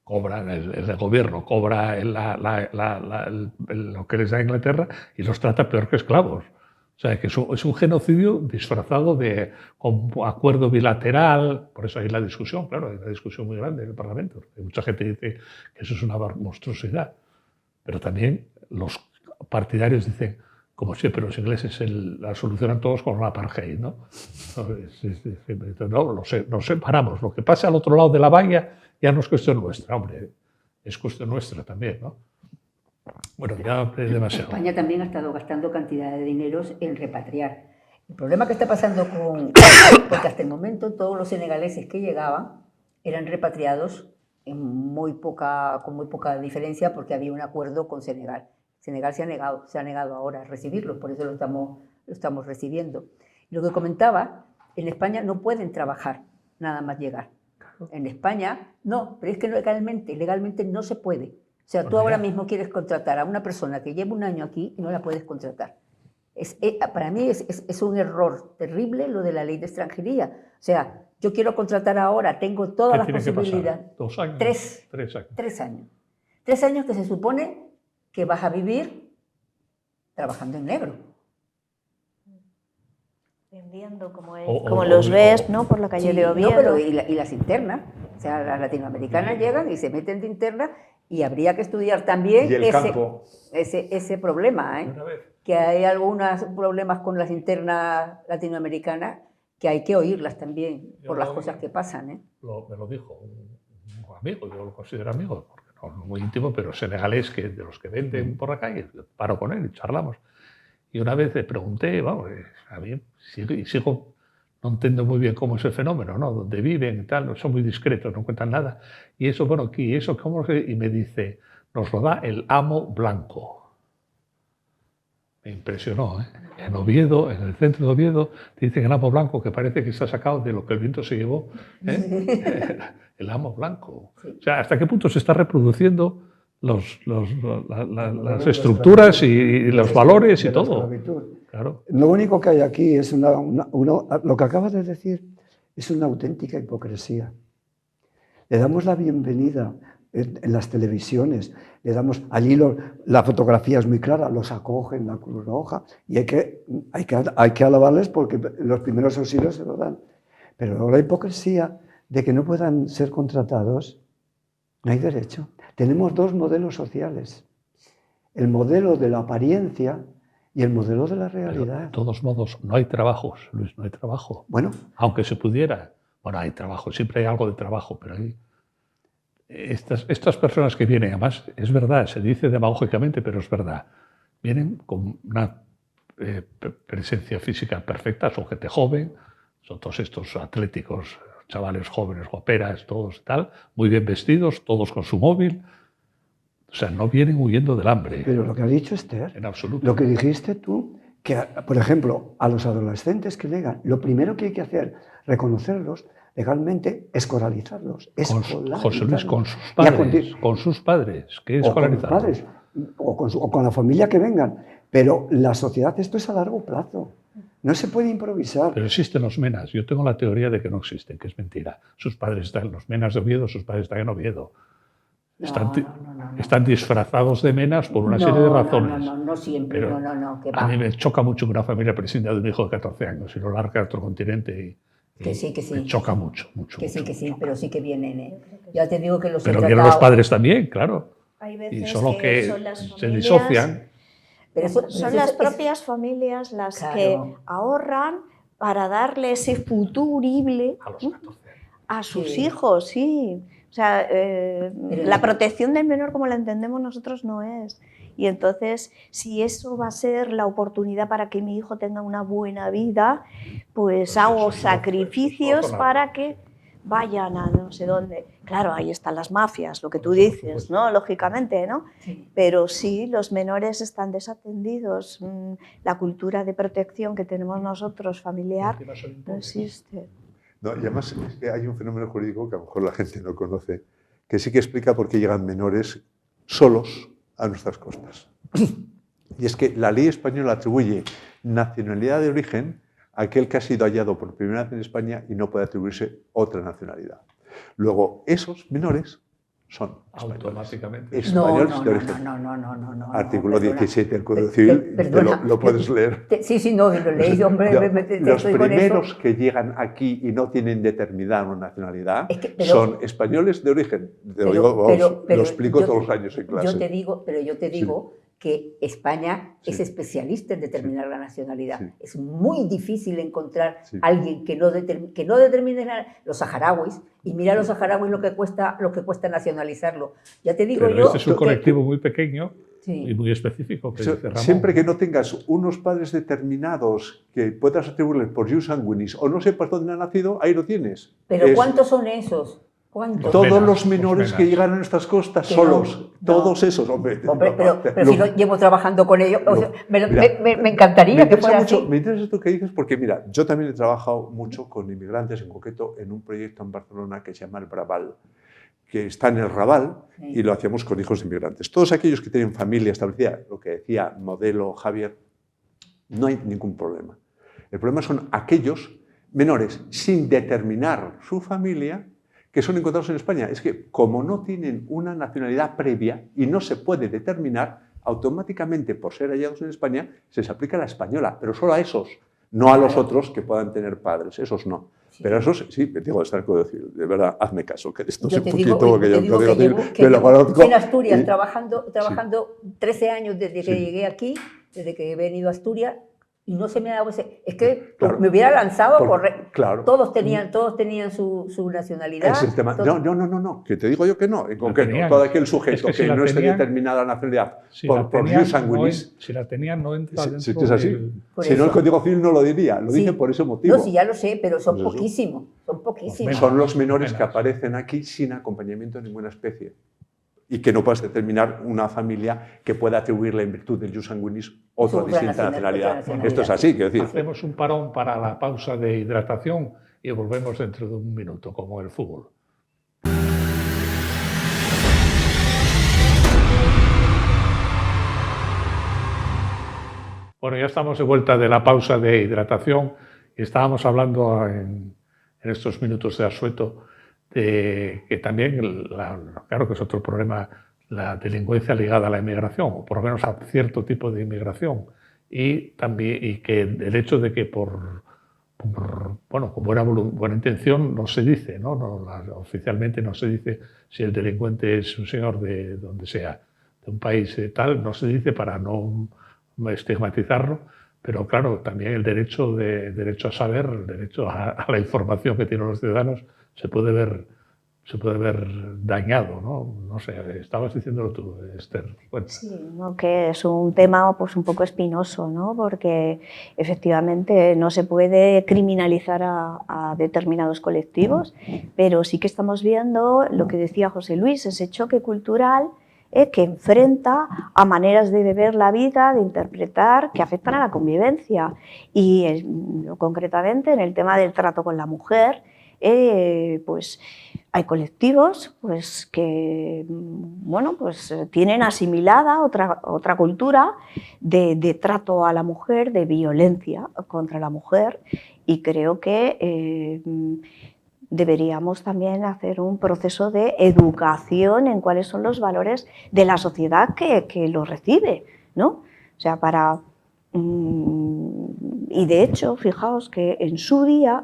Cobran, el gobierno cobra lo que les da Inglaterra y los trata peor que esclavos. O sea, que es un genocidio disfrazado con acuerdo bilateral. Por eso hay la discusión, claro, hay una discusión muy grande en el Parlamento. Mucha gente dice que eso es una monstruosidad. Pero también los partidarios dicen, como siempre los ingleses la solucionan todos con un apartheid, ¿no? No, nos separamos. Lo que pasa al otro lado de la valla ya no es cuestión nuestra, hombre. Es cuestión nuestra también, ¿no? Bueno, ya es demasiado. España también ha estado gastando cantidad de dineros en repatriar. El problema que está pasando porque hasta el momento todos los senegaleses que llegaban eran repatriados con muy poca diferencia porque había un acuerdo con Senegal. Senegal se ha negado ahora a recibirlos, por eso lo estamos recibiendo. Y lo que comentaba, en España no pueden trabajar nada más llegar. En España no, pero es que legalmente no se puede. O sea, tú ahora mismo quieres contratar a una persona que lleva 1 año aquí y no la puedes contratar. Para mí es un error terrible lo de la ley de extranjería. O sea, yo quiero contratar ahora, tengo todas las posibilidades. 2 años. 3 años. 3 años. 3 años que se supone que vas a vivir trabajando en negro. Vendiendo como los ves, ¿no? Por la calle de Oviedo. No, pero y las internas. O sea, las latinoamericanas llegan y se meten de interna y habría que estudiar también ese problema, ¿eh? Que hay algunos problemas con las internas latinoamericanas que hay que oírlas también por las cosas que pasan, ¿eh? Me lo dijo un amigo, yo lo considero amigo, porque no muy íntimo, pero senegalés, de los que venden por la calle, paro con él y charlamos. Y una vez le pregunté, vamos, a mí sigo, no entiendo muy bien cómo es el fenómeno, ¿no? Dónde viven y tal, son muy discretos, no cuentan nada. Y eso, bueno, aquí, eso, ¿cómo se...? Y me dice, nos lo da el amo blanco. Me impresionó, ¿eh? En Oviedo, en el centro de Oviedo, te dicen el amo blanco, que parece que está sacado de lo que el viento se llevó. ¿Eh? El amo blanco. Sí. O sea, ¿hasta qué punto se está reproduciendo las estructuras y los valores y de la todo? esclavitud. Claro. Lo único que hay aquí es lo que acabas de decir es una auténtica hipocresía. Le damos la bienvenida en las televisiones, le damos allí la fotografía es muy clara, los acogen, la Cruz Roja, y hay que alabarles porque los primeros auxilios se lo dan. Pero la hipocresía de que no puedan ser contratados, no hay derecho. Tenemos dos modelos sociales, el modelo de la apariencia y el modelo de la realidad. Pero, de todos modos, no hay trabajos, Luis, no hay trabajo. Bueno, Aunque se pudiera. Bueno, hay trabajo, siempre hay algo de trabajo, pero hay... Estas personas que vienen, además, es verdad, se dice demagógicamente, pero es verdad, vienen con una presencia física perfecta, son gente joven, son todos estos atléticos, chavales jóvenes, guaperas, todos y tal, muy bien vestidos, todos con su móvil. O sea, no vienen huyendo del hambre. pero lo que ha dicho Esther, En absoluto. lo que dijiste tú, que, por ejemplo, a los adolescentes que llegan, lo primero que hay que hacer, reconocerlos legalmente, escolarizarlos. José Luis, con sus Y a padres, con sus padres, que o con los escolarizarlos. padres, o con la familia que vengan. Pero la sociedad, esto es a largo plazo. No se puede improvisar. Pero existen los menas. Yo tengo la teoría de que no existen, que es mentira. Sus padres están, los menas de Oviedo, sus padres están en Oviedo. Están disfrazados de menas por una serie de razones. No siempre, Pero que a va. mí me choca mucho que una familia prescinda de un hijo de 14 años y lo larga a otro continente. Que sí, que sí. Me choca mucho, mucho. Que sí, mucho, que sí, mucho. pero sí que vienen, ¿eh? Ya te digo que los Pero he quieren tratado... los padres también, claro. Hay Y veces solo que son las se familias, disocian. Pero son las propias familias las Claro. que ahorran para darle ese futurible A los 14 años. a sus Sí. hijos, sí. O sea, Pero la no- protección del menor como la entendemos nosotros no es. Y entonces, si eso va a ser la oportunidad para que mi hijo tenga una buena vida, pues hago eso es sacrificios razonable. para que vayan a no sé dónde. Claro, ahí están las mafias, lo que tú dices, ¿no? Lógicamente, ¿no? Sí. Pero sí, los menores están desatendidos. La cultura de protección que tenemos nosotros familiar no existe. No, y además es que hay un fenómeno jurídico que a lo mejor la gente no conoce, que sí que explica por qué llegan menores solos a nuestras costas. Y es que la ley española atribuye nacionalidad de origen a aquel que ha sido hallado por primera vez en España y no puede atribuirse otra nacionalidad. Luego, esos menores son españoles. Automáticamente. Españoles de origen. No. Artículo perdona. 17 del Código Civil, Perdona. lo puedes leer. Sí, no, lo leí, hombre. Los estoy con primeros eso. que llegan aquí y no tienen determinada una nacionalidad pero- son españoles de origen. Te lo digo, vamos, lo explico todos los años en clase. Yo te digo que España es Sí. especialista en determinar la nacionalidad. Sí. Es muy difícil encontrar Sí. alguien que no determine los saharauis. Y mira a los saharauis lo que cuesta nacionalizarlo. Ya te digo Pero yo... este es un que- colectivo muy pequeño Sí. y muy específico. Que Eso, dice Ramón. siempre que no tengas unos padres determinados que puedas atribuirles por jus sanguinis o no sepas dónde han nacido, ahí lo tienes. Pero Es- ¿cuántos son esos? ¿Cuántos? Todos menas, los menores los que menas. llegan a nuestras costas Que solos, no. todos esos, hombre. Hombre, pero Los- si no llevo trabajando con ellos, o sea, Mira, me encantaría que fuera así. Me interesa esto que dices porque, mira, yo también he trabajado mucho con inmigrantes, en concreto en un proyecto en Barcelona que se llama el Braval, que está en el Raval Sí. y lo hacíamos con hijos de inmigrantes. Todos aquellos que tienen familia establecida, lo que decía modelo Javier, no hay ningún problema. El problema son aquellos menores sin determinar su familia que son encontrados en España. Es que como no tienen una nacionalidad previa y no se puede determinar, automáticamente por ser hallados en España se les aplica la española, pero solo a esos, no a los otros que puedan tener padres, esos no. Sí. Pero esos, sí, digo, está el Código Civil, de verdad, hazme caso, que esto es Yo un te poquito digo, porque yo el que Código Civil llevo me lo conozco. en Asturias y- trabajando 13 años desde que Sí. llegué aquí, desde que he venido a Asturias, y no se me ha dado ese... Es que Claro. me hubiera lanzado Claro. Todos tenían su nacionalidad. Ese es el tema. todo- No, que te digo yo que no. En concreto, tenían. todo aquel sujeto Es que si que la no esté tenían- determinada la nacionalidad Si por la tenían, jus sanguinis, si la tenían, no entra si dentro es así, del- Por si no el eso. Código Civil no lo diría, lo Sí. dice por ese motivo. No, sí, ya lo sé, pero son Pues eso. poquísimos. Son poquísimos. menos. Son los menores que Menos. aparecen aquí sin acompañamiento de ninguna especie. y que no puedas determinar una familia que pueda atribuirle en virtud del jus sanguinis otra distinta nacionalidad. Esto es así, quiero decir. Hacemos un parón para la pausa de hidratación y volvemos dentro de un minuto, como el fútbol. Bueno, ya estamos de vuelta de la pausa de hidratación y estábamos hablando en estos minutos de asueto de que también, claro que es otro problema, la delincuencia ligada a la inmigración, o por lo menos a cierto tipo de inmigración, y que el hecho de que bueno, con buena intención no se dice, ¿no? Oficialmente no se dice si el delincuente es un señor de donde sea, de un país tal, no se dice para no estigmatizarlo, pero claro, también el derecho a saber, el derecho a la información que tienen los ciudadanos se puede ver dañado, ¿no? No sé, estabas diciéndolo tú, Esther. Bueno. Sí, ¿no? Que es un tema pues un poco espinoso, ¿no? Porque efectivamente no se puede criminalizar a determinados colectivos, pero sí que estamos viendo lo que decía José Luis, ese choque cultural que enfrenta a maneras de ver la vida, de interpretar, que afectan a la convivencia. Y concretamente en el tema del trato con la mujer, pues hay colectivos pues, que bueno, pues, tienen asimilada otra cultura de trato a la mujer, de violencia contra la mujer, y creo que deberíamos también hacer un proceso de educación en cuáles son los valores de la sociedad que lo recibe, ¿no? O sea, y de hecho, fijaos que en su día,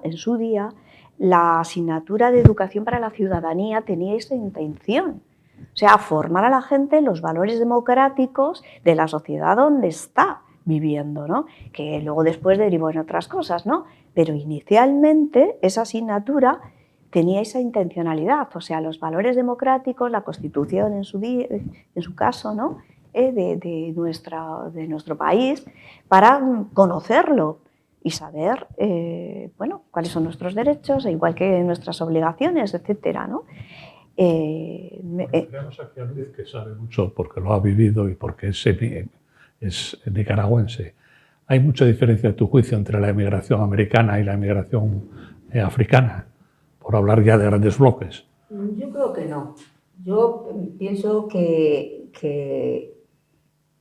la asignatura de educación para la ciudadanía tenía esa intención. O sea, formar a la gente en los valores democráticos de la sociedad donde está viviendo, ¿no? Que luego después derivó en otras cosas, ¿no? Pero inicialmente esa asignatura tenía esa intencionalidad, o sea, los valores democráticos, la Constitución en su caso, ¿no? de nuestro país, para conocerlo y saber bueno, cuáles son nuestros derechos, igual que nuestras obligaciones, etcétera, ¿no? Tenemos aquí a Luis, que sabe mucho porque lo ha vivido y porque es nicaragüense. ¿Hay mucha diferencia, a tu juicio, entre la emigración americana y la emigración africana? Por hablar ya de grandes bloques. Yo creo que no. Yo pienso que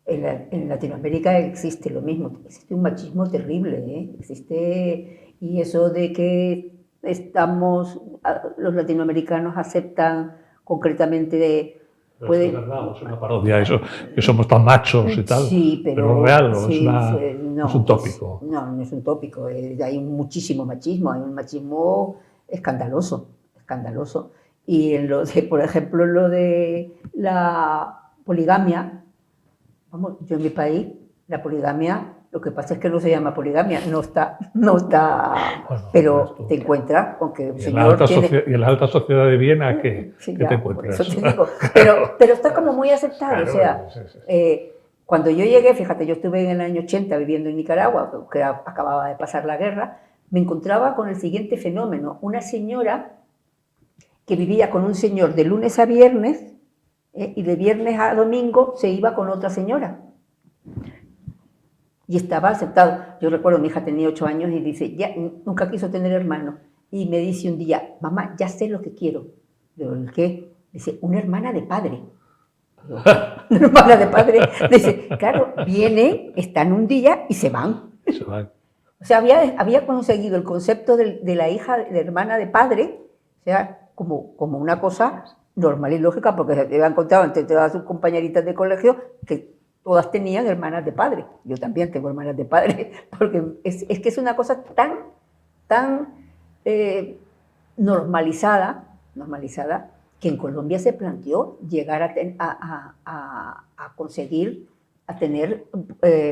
en Latinoamérica existe lo mismo, existe un machismo terrible, ¿eh? Existe, y eso de que los latinoamericanos aceptan concretamente Pero es verdad, es una parodia eso, que somos tan machos y tal, sí, pero es real, sí, es un tópico. No es un tópico, hay muchísimo machismo, hay un machismo escandaloso. Y por ejemplo, en lo de la poligamia, vamos, yo en mi país, la poligamia, lo que pasa es que no se llama poligamia, no está bueno, pero te encuentras con que un señor y en la alta sociedad de Viena, ¿qué te encuentras? Eso te digo, pero está como muy aceptado, claro, o sea, sí. Cuando yo llegué, fíjate, yo estuve en el año 80 viviendo en Nicaragua, que acababa de pasar la guerra, me encontraba con el siguiente fenómeno, una señora que vivía con un señor de lunes a viernes, y de viernes a domingo se iba con otra señora. Y estaba aceptado. Yo recuerdo, mi hija tenía 8 años y dice, ya, nunca quiso tener hermano. Y me dice un día, mamá, ya sé lo que quiero. Digo, ¿el qué? Dice, una hermana de padre. Digo, una hermana de padre. Dice, claro, vienen, están un día y se van. O sea, había conseguido el concepto de la hija, de hermana de padre, o sea, como una cosa normal y lógica, porque se habían contado entre todas sus compañeritas de colegio que todas tenían hermanas de padre. Yo también tengo hermanas de padre, porque es que es una cosa tan normalizada, que en Colombia se planteó llegar a conseguir, a tener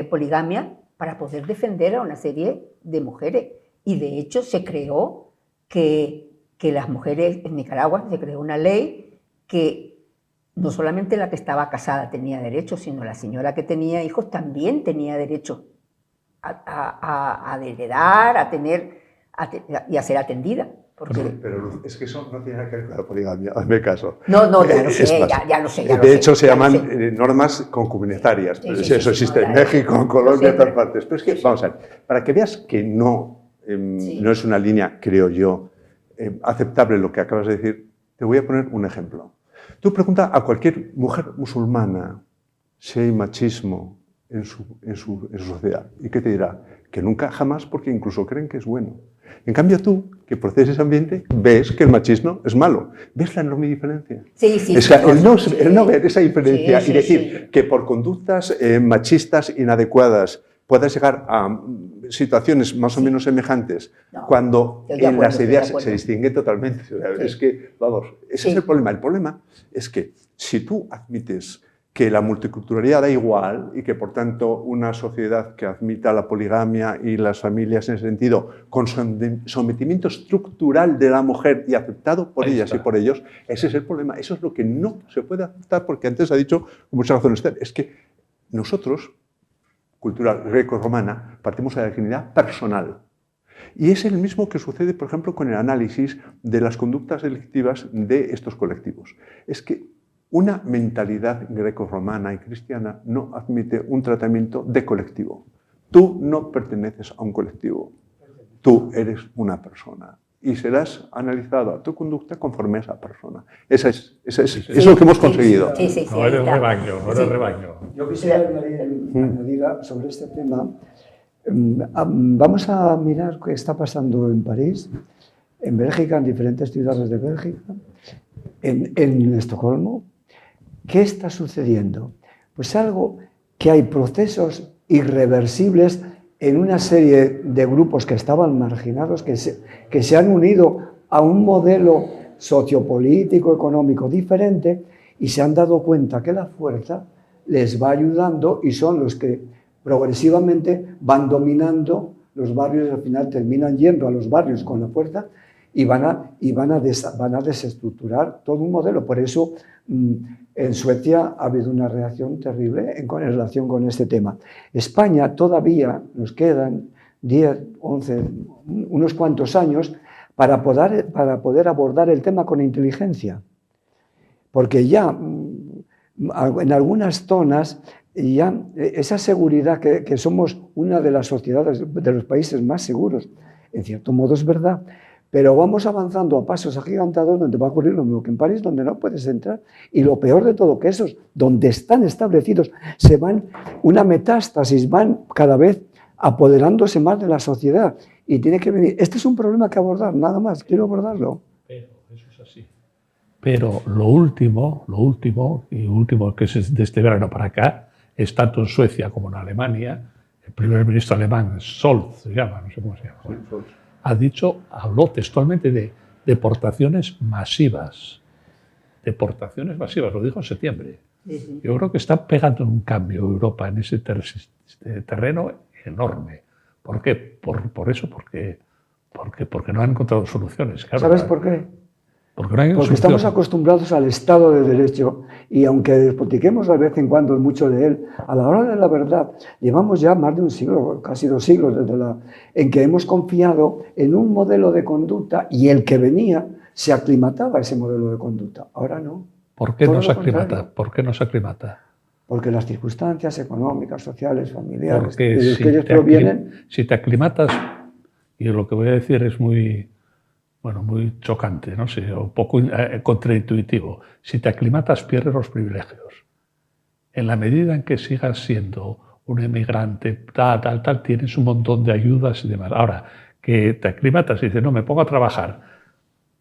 poligamia para poder defender a una serie de mujeres. Y de hecho se creó que las mujeres en Nicaragua, se creó una ley que no solamente la que estaba casada tenía derecho, sino la señora que tenía hijos también tenía derecho a heredar, y a ser atendida. Pero es que eso no tiene nada que ver con la poligamia, hazme caso. No, ya lo sé, Es más, ya lo sé. de hecho, se llaman normas concubinetarias. Sí, Eso existe en México, en Colombia, en todas partes. Pero es que, vamos a ver, para que veas que no es una línea, creo yo, aceptable lo que acabas de decir, te voy a poner un ejemplo. Tú pregunta a cualquier mujer musulmana si hay machismo en su sociedad. ¿Y qué te dirá? Que nunca, jamás, porque incluso creen que es bueno. En cambio tú, que procedes ese ambiente, ves que el machismo es malo. ¿Ves la enorme diferencia? Sí, sí. Es el no ver esa diferencia y decir que por conductas machistas inadecuadas puedas llegar a situaciones más o menos semejantes cuando en las ideas se distinguen totalmente. O sea, es que, vamos, ese es el problema. El problema es que si tú admites que la multiculturalidad da igual y que, por tanto, una sociedad que admita la poligamia y las familias en ese sentido, con sometimiento estructural de la mujer y aceptado por ellas y por ellos, ese es el problema. Eso es lo que no se puede aceptar, porque antes ha dicho, con mucha razón Esther, es que nosotros, cultura greco-romana, partimos de la dignidad personal. Y es el mismo que sucede, por ejemplo, con el análisis de las conductas delictivas de estos colectivos. Es que una mentalidad greco-romana y cristiana no admite un tratamiento de colectivo. Tú no perteneces a un colectivo, tú eres una persona y serás analizado a tu conducta conforme a esa persona. Eso es lo que hemos conseguido. Sí, no eres rebaño, no eres rebaño. Yo quisiera añadir sobre este tema. Vamos a mirar qué está pasando en París, en Bélgica, en diferentes ciudades de Bélgica, en Estocolmo. ¿Qué está sucediendo? Pues algo que hay procesos irreversibles en una serie de grupos que estaban marginados, que se han unido a un modelo sociopolítico, económico diferente y se han dado cuenta que la fuerza les va ayudando y son los que progresivamente van dominando los barrios y al final terminan yendo a los barrios con la fuerza y van a desestructurar todo un modelo. Por eso en Suecia ha habido una reacción terrible en relación con este tema. España todavía nos quedan 10, 11, unos cuantos años para poder abordar el tema con inteligencia. Porque ya en algunas zonas ya esa seguridad que somos una de las sociedades, de los países más seguros, en cierto modo es verdad, pero vamos avanzando a pasos agigantados donde va a ocurrir lo mismo que en París, donde no puedes entrar. Y lo peor de todo, que esos donde están establecidos se van, una metástasis, van cada vez apoderándose más de la sociedad. Y tiene que venir. Este es un problema que abordar, nada más, quiero abordarlo. Pero eso es así. Pero lo último que es de este verano para acá, es tanto en Suecia como en Alemania, el primer ministro alemán, Scholz, se llama, no sé cómo se llama, habló textualmente de deportaciones masivas. Deportaciones masivas, lo dijo en septiembre. Yo creo que está pegando un cambio Europa en ese terreno enorme. ¿Por qué? Por eso, porque no han encontrado soluciones. Claro, ¿sabes por qué? Porque estamos acostumbrados al Estado de Derecho y aunque despotiquemos de vez en cuando mucho de él, a la hora de la verdad llevamos ya más de un siglo, casi 2 siglos, en que hemos confiado en un modelo de conducta y el que venía se aclimataba a ese modelo de conducta. Ahora no. ¿Por qué no se aclimata? ¿Por qué no se aclimata? Porque las circunstancias económicas, sociales, familiares, porque de los que ellos provienen... Si te aclimatas, y lo que voy a decir es muy chocante, no sé, un poco contraintuitivo. Si te aclimatas, pierdes los privilegios. En la medida en que sigas siendo un emigrante, tal, tienes un montón de ayudas y demás. Ahora, que te aclimatas y dices, no, me pongo a trabajar.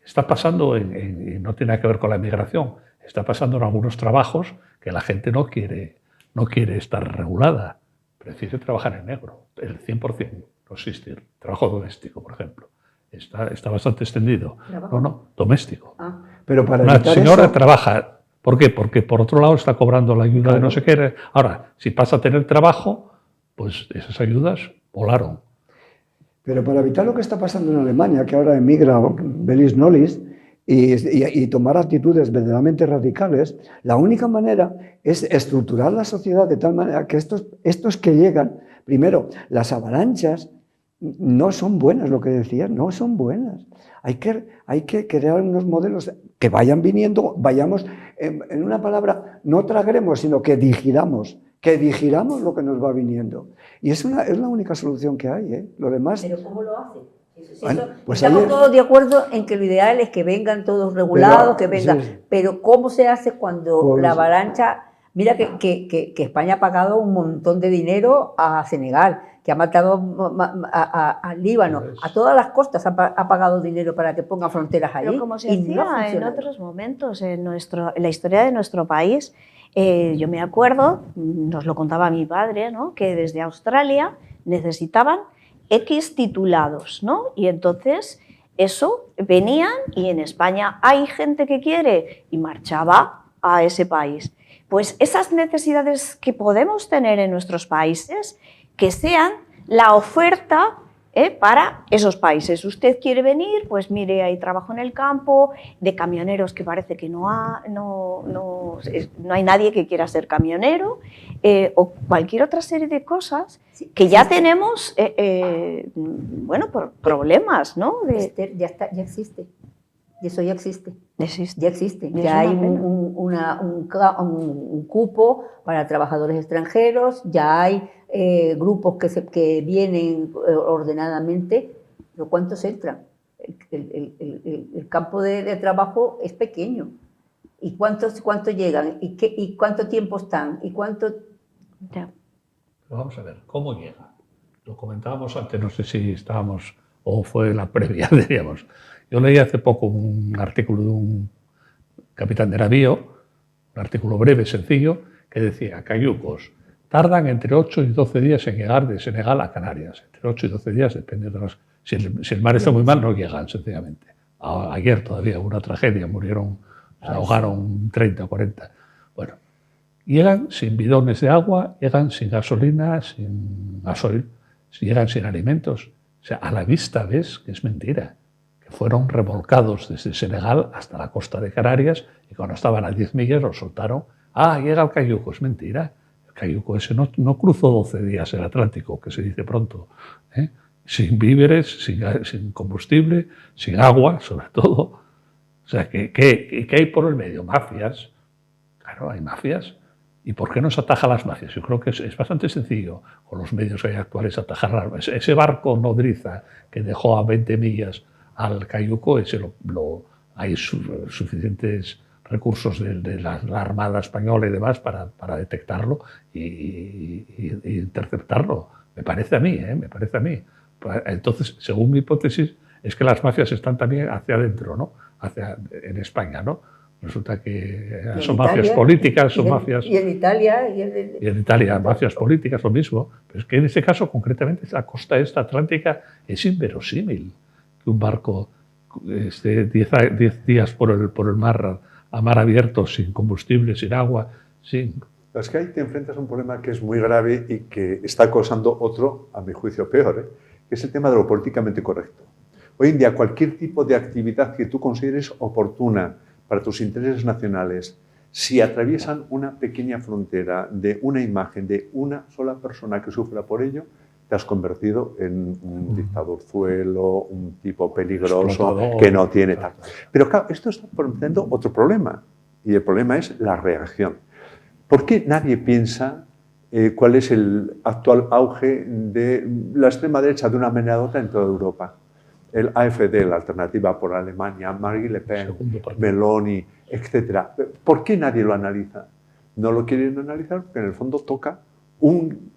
Está pasando, y no tiene que ver con la emigración, está pasando en algunos trabajos que la gente no quiere estar regulada. Prefiere trabajar en negro, el 100%, no existir. Trabajo doméstico, por ejemplo. Está bastante extendido. ¿Trabajo? No, doméstico. Pero para Una evitar señora eso, trabaja. ¿Por qué? Porque por otro lado está cobrando la ayuda de no sé qué. Ahora, si pasa a tener trabajo, pues esas ayudas volaron. pero para evitar lo que está pasando en Alemania, que ahora emigra Belis Nolis, y tomar actitudes verdaderamente radicales, la única manera es estructurar la sociedad de tal manera que estos que llegan, primero, las avalanchas no son buenas, lo que decías, no son buenas. Hay que crear unos modelos que vayan viniendo, vayamos, en una palabra, no traguemos, sino que digiramos lo que nos va viniendo. Y es la única solución que hay, ¿eh? Lo demás... ¿Pero cómo lo hace? Bueno, pues estamos todos de acuerdo en que lo ideal es que vengan todos regulados, que vengan, sí. pero ¿cómo se hace cuando Pues, la avalancha? Mira que España ha pagado un montón de dinero a Senegal, que ha matado al Líbano, a todas las costas ha pagado dinero para que pongan fronteras allí. Pero como se y no ha hacía en funcionado. otros momentos en la historia de nuestro país, yo me acuerdo, nos lo contaba mi padre, ¿no?, que desde Australia necesitaban X titulados, ¿no? Y entonces eso venían y en España hay gente que quiere y marchaba a ese país. Pues esas necesidades que podemos tener en nuestros países, que sean la oferta para esos países. Usted quiere venir, pues mire, hay trabajo en el campo, de camioneros que parece que no hay nadie que quiera ser camionero, o cualquier otra serie de cosas que ya tenemos, bueno, por problemas, ¿no? Esther, ya existe. Y eso ya existe. Existe. Ya existe. Es Ya hay una un cupo para trabajadores extranjeros, ya hay grupos que vienen ordenadamente, pero ¿cuántos entran? El campo de trabajo es pequeño. ¿Y cuántos llegan? ¿Y cuánto tiempo están? ¿Y cuánto...? Ya. Pero vamos a ver, ¿cómo llega? Lo comentábamos antes, no sé si estábamos o fue la previa, diríamos. Yo leí hace poco un artículo de un capitán de navío, un artículo breve, sencillo, que decía: cayucos tardan entre 8 y 12 días en llegar de Senegal a Canarias. Entre 8 y 12 días, depende de los... Si el mar está muy mal, no llegan, sencillamente. Ayer todavía hubo una tragedia, murieron, se ahogaron 30 o 40. Bueno, llegan sin bidones de agua, llegan sin gasolina, sin gasoil, llegan sin alimentos. O sea, a la vista ves que es mentira, que fueron revolcados desde Senegal hasta la costa de Canarias y cuando estaban a 10 millas los soltaron. Ah, llega el cayuco, es mentira. El cayuco ese no cruzó 12 días el Atlántico, que se dice pronto, ¿eh? Sin víveres, sin combustible, sin agua, sobre todo. O sea, ¿qué hay por el medio? Mafias. Claro, hay mafias. ¿Y por qué no se ataja las mafias? Yo creo que es bastante sencillo con los medios que hay actuales atajar las mafias. Ese barco nodriza que dejó a 20 millas al cayuco, hay suficientes recursos de la Armada Española y demás para detectarlo y interceptarlo. Me parece a mí, me parece a mí. Entonces, según mi hipótesis, es que las mafias están también hacia adentro, ¿no? En España, ¿no? Resulta que son mafias políticas, son mafias... Y en Italia... Y en Italia, mafias políticas, lo mismo. Pero es que en este caso, concretamente, la costa esta atlántica es inverosímil que un barco esté 10 días por el mar, a mar abierto, sin combustible, sin agua, sin... Es que ahí te enfrentas a un problema que es muy grave y que está causando otro, a mi juicio, peor, que es el tema de lo políticamente correcto. Hoy en día, cualquier tipo de actividad que tú consideres oportuna para tus intereses nacionales, si atraviesan una pequeña frontera de una imagen de una sola persona que sufra por ello, te has convertido en un dictadorzuelo, un tipo peligroso, explotador, que no tiene tal. Pero claro, esto está produciendo otro problema, y el problema es la reacción. ¿Por qué nadie piensa cuál es el actual auge de la extrema derecha de una manera u otra en toda Europa? El AfD, la Alternativa por Alemania, Marine Le Pen, Meloni, etc. ¿Por qué nadie lo analiza? No lo quieren analizar porque en el fondo toca un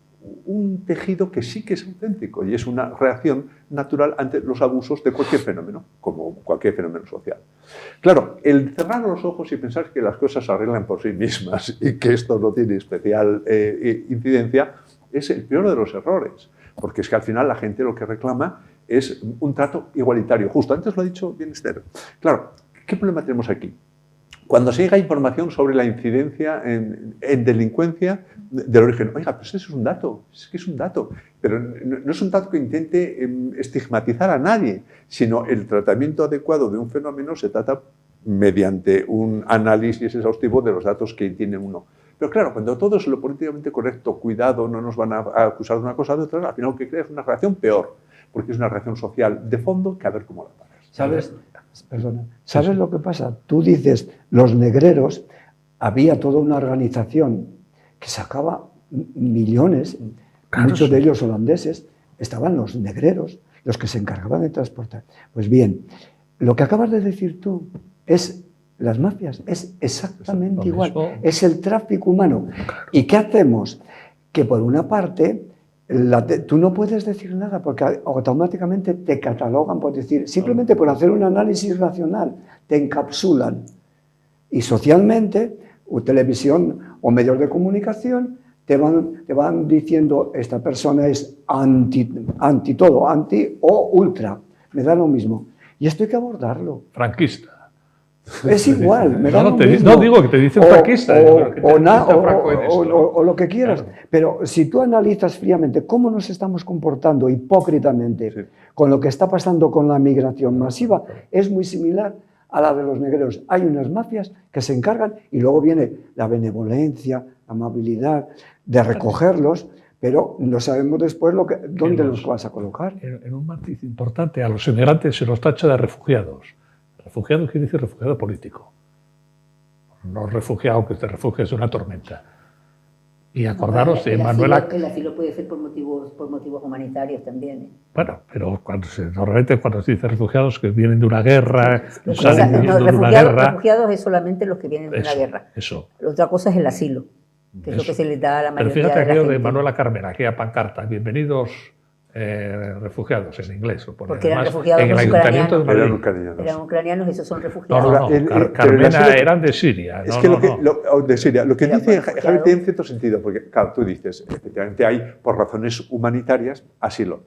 tejido que sí que es auténtico y es una reacción natural ante los abusos de cualquier fenómeno, como cualquier fenómeno social. Claro, el cerrar los ojos y pensar que las cosas se arreglan por sí mismas y que esto no tiene especial incidencia es el peor de los errores, porque es que al final la gente lo que reclama es un trato igualitario, justo. Antes lo ha dicho bien Esther. Claro, ¿qué problema tenemos aquí? Cuando se llega información sobre la incidencia en delincuencia del origen, oiga, pues eso es un dato, es que es un dato, pero no es un dato que intente estigmatizar a nadie, sino el tratamiento adecuado de un fenómeno se trata mediante un análisis exhaustivo de los datos que tiene uno. Pero claro, cuando todo es lo políticamente correcto, cuidado, no nos van a acusar de una cosa o de otra, al final lo que crea es una reacción peor. porque es una reacción social de fondo que a ver cómo la paras. ¿Sabes? Perdona. ¿Sabes lo que pasa? Tú dices, los negreros, había toda una organización que sacaba millones, Claro, muchos sí. de ellos holandeses, estaban los negreros, los que se encargaban de transportar. Pues bien, lo que acabas de decir tú es las mafias, es exactamente Lo igual, mismo. es el tráfico humano. ¿Y qué hacemos? Que por una parte, tú no puedes decir nada porque automáticamente te catalogan por decir, simplemente por hacer un análisis racional, te encapsulan. Y socialmente, o televisión o medios de comunicación, te van diciendo, esta persona es anti todo, anti o ultra, me da lo mismo. Y esto hay que abordarlo. Franquista. Es igual, me da No, lo no, mismo. no digo que te dicen franquista. O lo que quieras. Claro. Pero si tú analizas fríamente cómo nos estamos comportando hipócritamente Sí. con lo que está pasando con la migración masiva, es muy similar a la de los negreros. Hay unas mafias que se encargan y luego viene la benevolencia, la amabilidad de recogerlos, pero no sabemos después dónde los vas a colocar. En un matiz importante, a los inmigrantes se los tacha de refugiados. Refugiado quiere decir refugiado político. No refugiado que te refugies de una tormenta. Y acordaros de Manuela... El asilo puede ser por motivos humanitarios también. ¿Eh? Bueno, pero normalmente cuando se dice refugiados que vienen de una guerra, Los salen huyendo de una guerra... refugiados es solamente los que vienen de una Eso, guerra. eso. La otra cosa es el asilo, que es lo Eso. que se les da a la Pero mayoría fíjate de la aquello de gente. Manuela Carmena, aquella pancarta, bienvenidos refugiados en inglés. Lo pone. Porque eran Además, refugiados en el los ayuntamiento de ucranianos. Madrid. Eran ucranianos. Eran ucranianos y esos son No, refugiados. no, no. Ahora, pero el Carmena asilo- eran de Siria. Es No, que no, no. de Siria, lo que Era dice refugiado. Javier tiene cierto sentido, porque claro, tú dices, efectivamente hay por razones humanitarias asilo,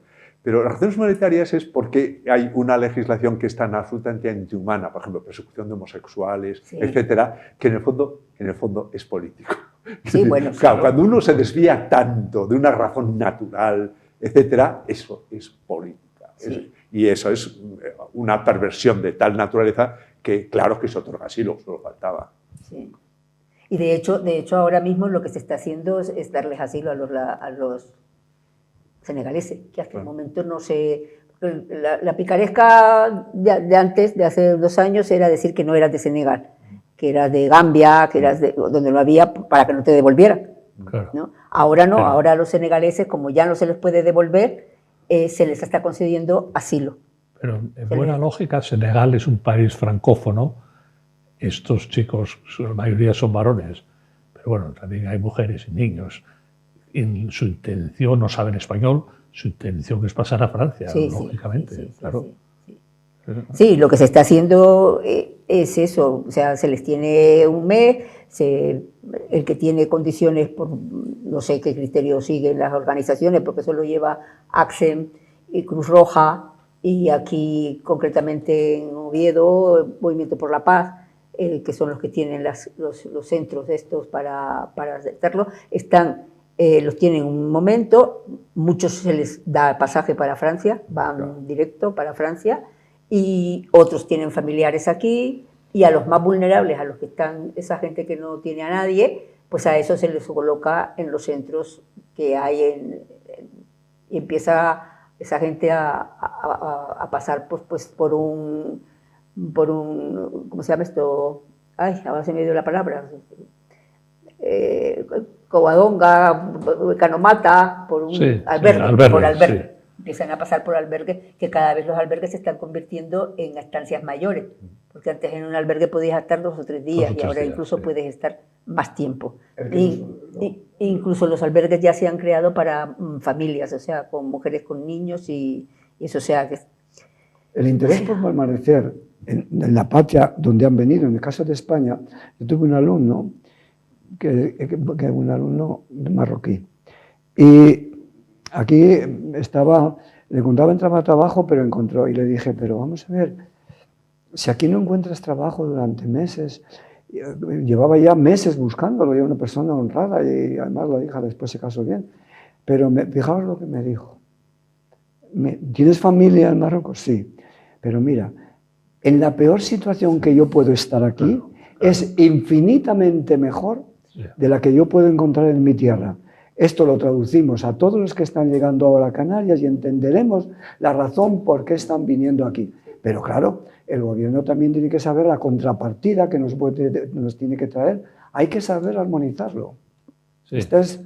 pero las razones humanitarias es porque hay una legislación que es tan absolutamente antihumana, por ejemplo, persecución de homosexuales, Sí. etcétera, que en el fondo es político. Sí, bueno, claro, sí. cuando uno se desvía tanto de una razón natural, etcétera, eso es política. Sí. Y eso es una perversión de tal naturaleza que, claro, que se otorga asilo, solo faltaba. Sí. Y de hecho ahora mismo lo que se está haciendo es darles asilo a los senegaleses, que hasta el momento no se... La picaresca de antes, de hace 2 años, era decir que no eras de Senegal, que eras de Gambia, que eras de donde no había, para que no te devolvieran. Claro. ¿No? Ahora no, Claro. ahora a los senegaleses, como ya no se les puede devolver, se les está concediendo asilo. Pero en buena lógica, Senegal es un país francófono. Estos chicos, la mayoría son varones, pero bueno, también hay mujeres y niños. Y su intención, no saben español, su intención es pasar a Francia, lógicamente. Sí, claro. sí. Sí, lo que se está haciendo es eso, o sea, se les tiene un mes, el que tiene condiciones, por no sé qué criterio siguen las organizaciones, porque eso lo lleva ACSEM y Cruz Roja, y aquí concretamente en Oviedo, Movimiento por la Paz, que son los que tienen los centros estos para hacerlo, los tienen un momento, muchos se les da pasaje para Francia, van directo para Francia, y otros tienen familiares aquí, y a los más vulnerables, a los que están, esa gente que no tiene a nadie, pues a eso se les coloca en los centros que hay y empieza esa gente a pasar pues por un, ¿cómo se llama esto? Ay, ahora se me dio la palabra. Covadonga, Canomata, por un albergue, por albergue. Sí. Empiezan a pasar por albergues, que cada vez los albergues se están convirtiendo en estancias mayores, porque antes en un albergue podías estar 2 o 3 días y ahora incluso puedes estar más tiempo. Incluso los albergues ya se han creado para familias, o sea, con mujeres con niños y eso, o sea, que... El interés por permanecer en la patria donde han venido, en el caso de España, yo tuve un alumno, un alumno marroquí, y aquí le contaba entraba a trabajo, pero encontró, y le dije, pero vamos a ver, si aquí no encuentras trabajo durante meses, llevaba ya meses buscándolo, ya una persona honrada, y además la hija después se casó bien, pero fijaos lo que me dijo, ¿tienes familia en Marruecos? Sí, pero mira, en la peor situación que yo puedo estar aquí, es infinitamente mejor de la que yo puedo encontrar en mi tierra. esto lo traducimos a todos los que están llegando ahora a Canarias y entenderemos la razón por qué están viniendo aquí. Pero claro, el gobierno también tiene que saber la contrapartida que nos tiene que traer. Hay que saber armonizarlo. Sí. Esto es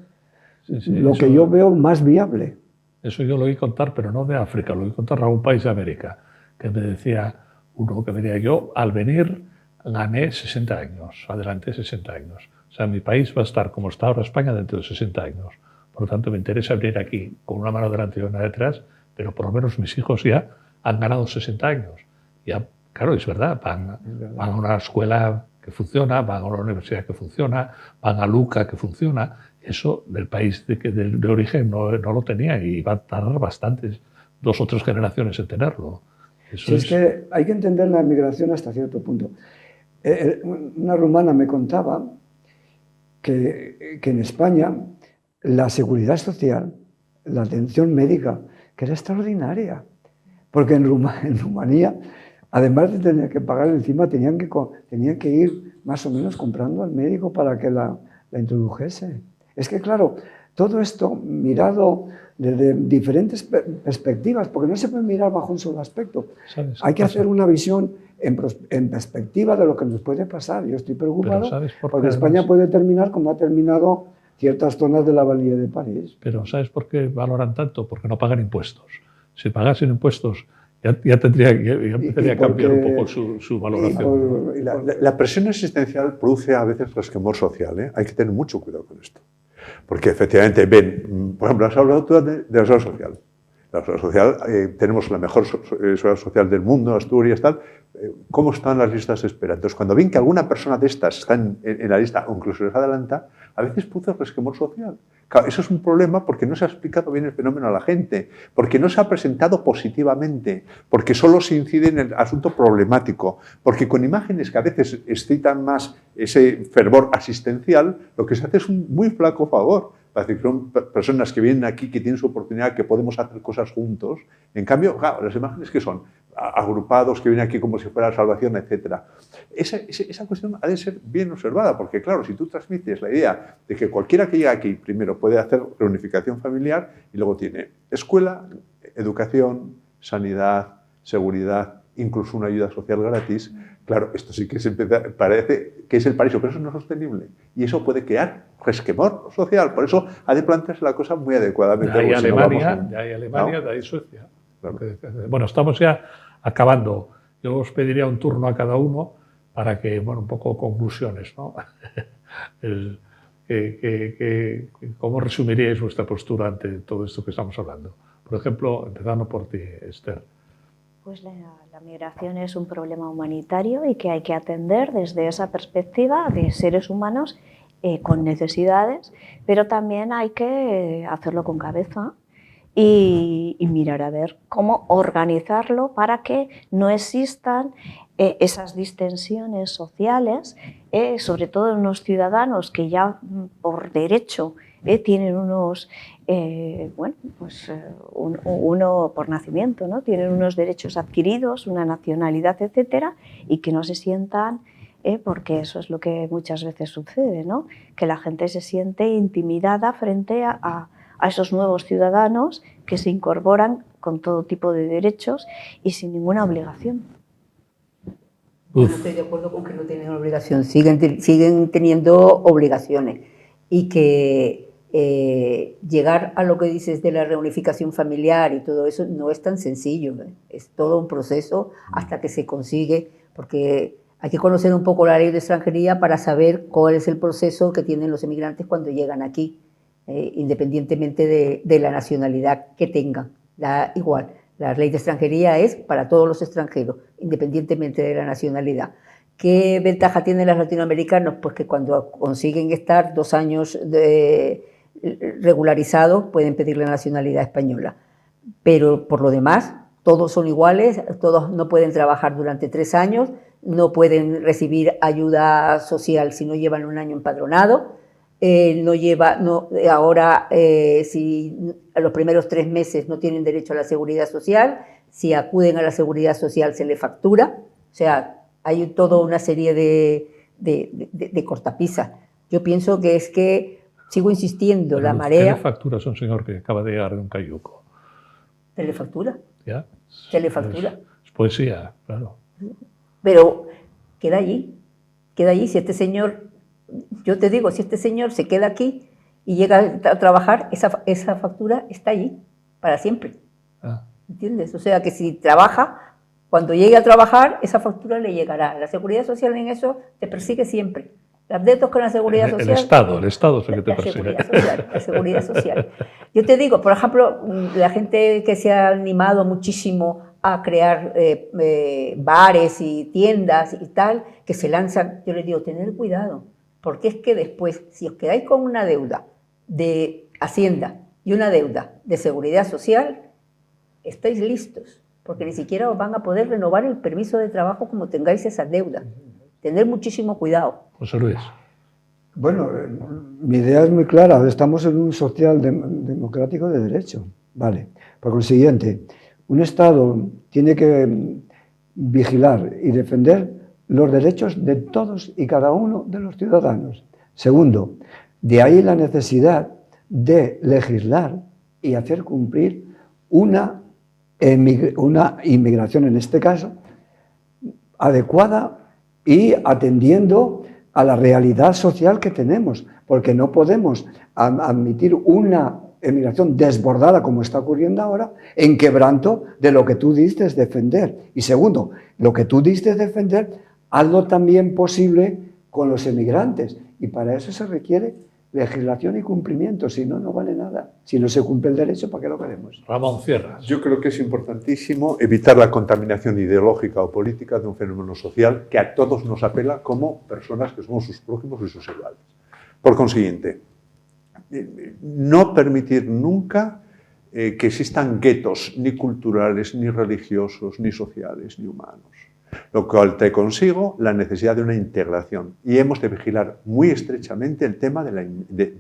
lo eso, que yo veo más viable. Eso yo lo oí contar, pero no de África, lo oí contar a un país de América, que me decía uno que venía yo, al venir gané 60 años, adelanté 60 años. O sea, mi país va a estar como está ahora España dentro de 60 años. Por lo tanto, me interesa venir aquí con una mano delante y una detrás, pero por lo menos mis hijos ya han ganado 60 años. Ya, claro, es verdad, van a una escuela que funciona, van a una universidad que funciona, van a Luca que funciona. Eso del país de origen no lo tenía y va a tardar bastantes, 2 o 3 generaciones en tenerlo. Eso Si es que hay que entender la migración hasta cierto punto. Una rumana me contaba que en España la seguridad social, la atención médica, que era extraordinaria. Porque en Rumanía, además de tener que pagar encima, tenían que ir más o menos comprando al médico para que la introdujese. Es que, claro, todo esto mirado desde diferentes perspectivas, porque no se puede mirar bajo un solo aspecto. Hay que hacer una visión en perspectiva de lo que nos puede pasar. Yo estoy preocupado porque España puede terminar como ha terminado ciertas zonas de la Bahía de París. Pero ¿sabes por qué valoran tanto? Porque no pagan impuestos. Si pagasen impuestos, ya empezaría a cambiar un poco su valoración. La presión existencial produce a veces resquemor social, ¿eh? Hay que tener mucho cuidado con esto. Porque efectivamente, ven, por ejemplo, has hablado tú de la seguridad social. La seguridad social, tenemos la mejor seguridad social del mundo, Asturias, tal. ¿Cómo están las listas de espera? Entonces, cuando ven que alguna persona de estas está en la lista o incluso les adelanta, a veces produce resquemor social. Claro, eso es un problema porque no se ha explicado bien el fenómeno a la gente, porque no se ha presentado positivamente, porque solo se incide en el asunto problemático, porque con imágenes que a veces excitan más ese fervor asistencial, lo que se hace es un muy flaco favor. Es decir, son personas que vienen aquí, que tienen su oportunidad, que podemos hacer cosas juntos. En cambio, claro, las imágenes que son agrupados, que vienen aquí como si fuera la salvación, etc. Esa cuestión ha de ser bien observada, porque claro, si tú transmites la idea de que cualquiera que llega aquí primero puede hacer reunificación familiar y luego tiene escuela, educación, sanidad, seguridad, incluso una ayuda social gratis, claro, esto sí que parece que es el paraíso, pero eso no es sostenible. Y eso puede crear resquemor social. Por eso ha de plantearse la cosa muy adecuadamente. De ahí Alemania, de ahí Suecia. Claro. Bueno, estamos ya acabando. Yo os pediría un turno a cada uno para que, bueno, un poco conclusiones, ¿no? ¿Cómo resumiríais vuestra postura ante todo esto que estamos hablando? Por ejemplo, empezando por ti, Esther. Pues la migración es un problema humanitario y que hay que atender desde esa perspectiva de seres humanos con necesidades, pero también hay que hacerlo con cabeza y mirar a ver cómo organizarlo para que no existan esas distensiones sociales, sobre todo en unos ciudadanos que ya por derecho tienen unos, uno por nacimiento, ¿no? Tienen unos derechos adquiridos, una nacionalidad, etcétera, y que no se sientan, porque eso es lo que muchas veces sucede, ¿no? Que la gente se siente intimidada frente a esos nuevos ciudadanos que se incorporan con todo tipo de derechos y sin ninguna obligación. Yo no estoy de acuerdo con que no tienen obligación, siguen teniendo obligaciones y que llegar a lo que dices de la reunificación familiar y todo eso no es tan sencillo, es todo un proceso hasta que se consigue, porque hay que conocer un poco la ley de extranjería para saber cuál es el proceso que tienen los emigrantes cuando llegan aquí, independientemente de la nacionalidad que tengan, da igual. La ley de extranjería es para todos los extranjeros, independientemente de la nacionalidad. ¿Qué ventaja tienen los latinoamericanos? Pues que cuando consiguen estar 2 años regularizados pueden pedir la nacionalidad española. Pero por lo demás, todos son iguales, todos no pueden trabajar durante 3 años, no pueden recibir ayuda social si no llevan 1 año empadronado. Ahora, si a los primeros 3 meses no tienen derecho a la seguridad social, si acuden a la seguridad social se les factura, o sea, hay toda una serie de cortapisas. Yo pienso que es que sigo insistiendo, la ¿Qué le marea... facturas a un señor que acaba de llegar de un cayuco? Telefactura, ¿Ya? telefactura. Es poesía, claro. Pero queda allí, queda allí. Si este señor, yo te digo, si este señor se queda aquí y llega a trabajar, esa factura está allí para siempre. Ah. ¿Entiendes? O sea que si trabaja, cuando llegue a trabajar, esa factura le llegará. La seguridad social en eso te persigue siempre. Las deudas con la seguridad social... El Estado es el que te persigue. La seguridad social. Yo te digo, por ejemplo, la gente que se ha animado muchísimo a crear bares y tiendas y tal, que se lanzan, yo les digo, tener cuidado, porque es que después, si os quedáis con una deuda de Hacienda y una deuda de seguridad social, estáis listos, porque ni siquiera os van a poder renovar el permiso de trabajo como tengáis esa deuda. Tener muchísimo cuidado. José Luis. Bueno, mi idea es muy clara. Estamos en un social democrático de derecho. Vale. Por consiguiente, un Estado tiene que vigilar y defender los derechos de todos y cada uno de los ciudadanos. Segundo, de ahí la necesidad de legislar y hacer cumplir una inmigración, en este caso, adecuada y atendiendo a la realidad social que tenemos, porque no podemos admitir una emigración desbordada como está ocurriendo ahora, en quebranto de lo que tú dices defender. Y segundo, lo que tú dices defender, hazlo también posible con los emigrantes. Y para eso se requiere legislación y cumplimiento, si no, no vale nada. Si no se cumple el derecho, ¿para qué lo queremos? Ramón, cierras. Yo creo que es importantísimo evitar la contaminación ideológica o política de un fenómeno social que a todos nos apela como personas que somos sus prójimos y sus iguales. Por consiguiente, no permitir nunca que existan guetos ni culturales, ni religiosos, ni sociales, ni humanos. Lo cual te consigo la necesidad de una integración. Y hemos de vigilar muy estrechamente el tema de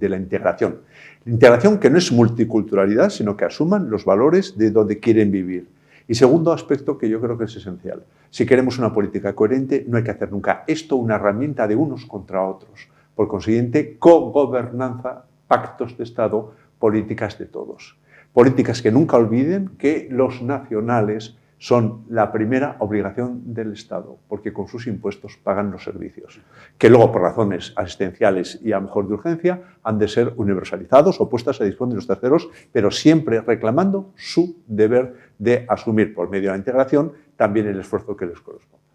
la integración. La integración que no es multiculturalidad, sino que asuman los valores de donde quieren vivir. Y segundo aspecto que yo creo que es esencial. Si queremos una política coherente, no hay que hacer nunca esto una herramienta de unos contra otros. Por consiguiente, cogobernanza, pactos de Estado, políticas de todos. Políticas que nunca olviden que los nacionales son la primera obligación del Estado, porque con sus impuestos pagan los servicios, que luego por razones asistenciales y a lo mejor de urgencia han de ser universalizados o puestas a disposición de los terceros, pero siempre reclamando su deber de asumir por medio de la integración también el esfuerzo que les corresponde.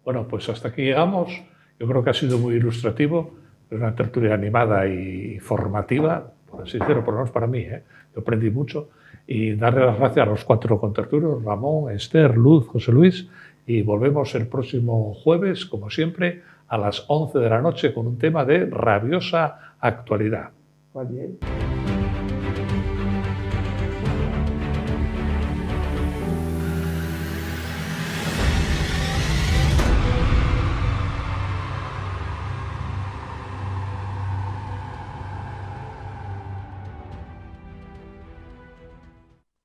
Bueno, pues hasta aquí llegamos. Yo creo que ha sido muy ilustrativo, es una tertulia animada y formativa, por así decirlo, por lo menos para mí, yo aprendí mucho. Y darle las gracias a los 4 contertulios, Ramón, Esther, Luz, José Luis, y volvemos el próximo jueves, como siempre, a las 11 de la noche con un tema de rabiosa actualidad. Muy bien.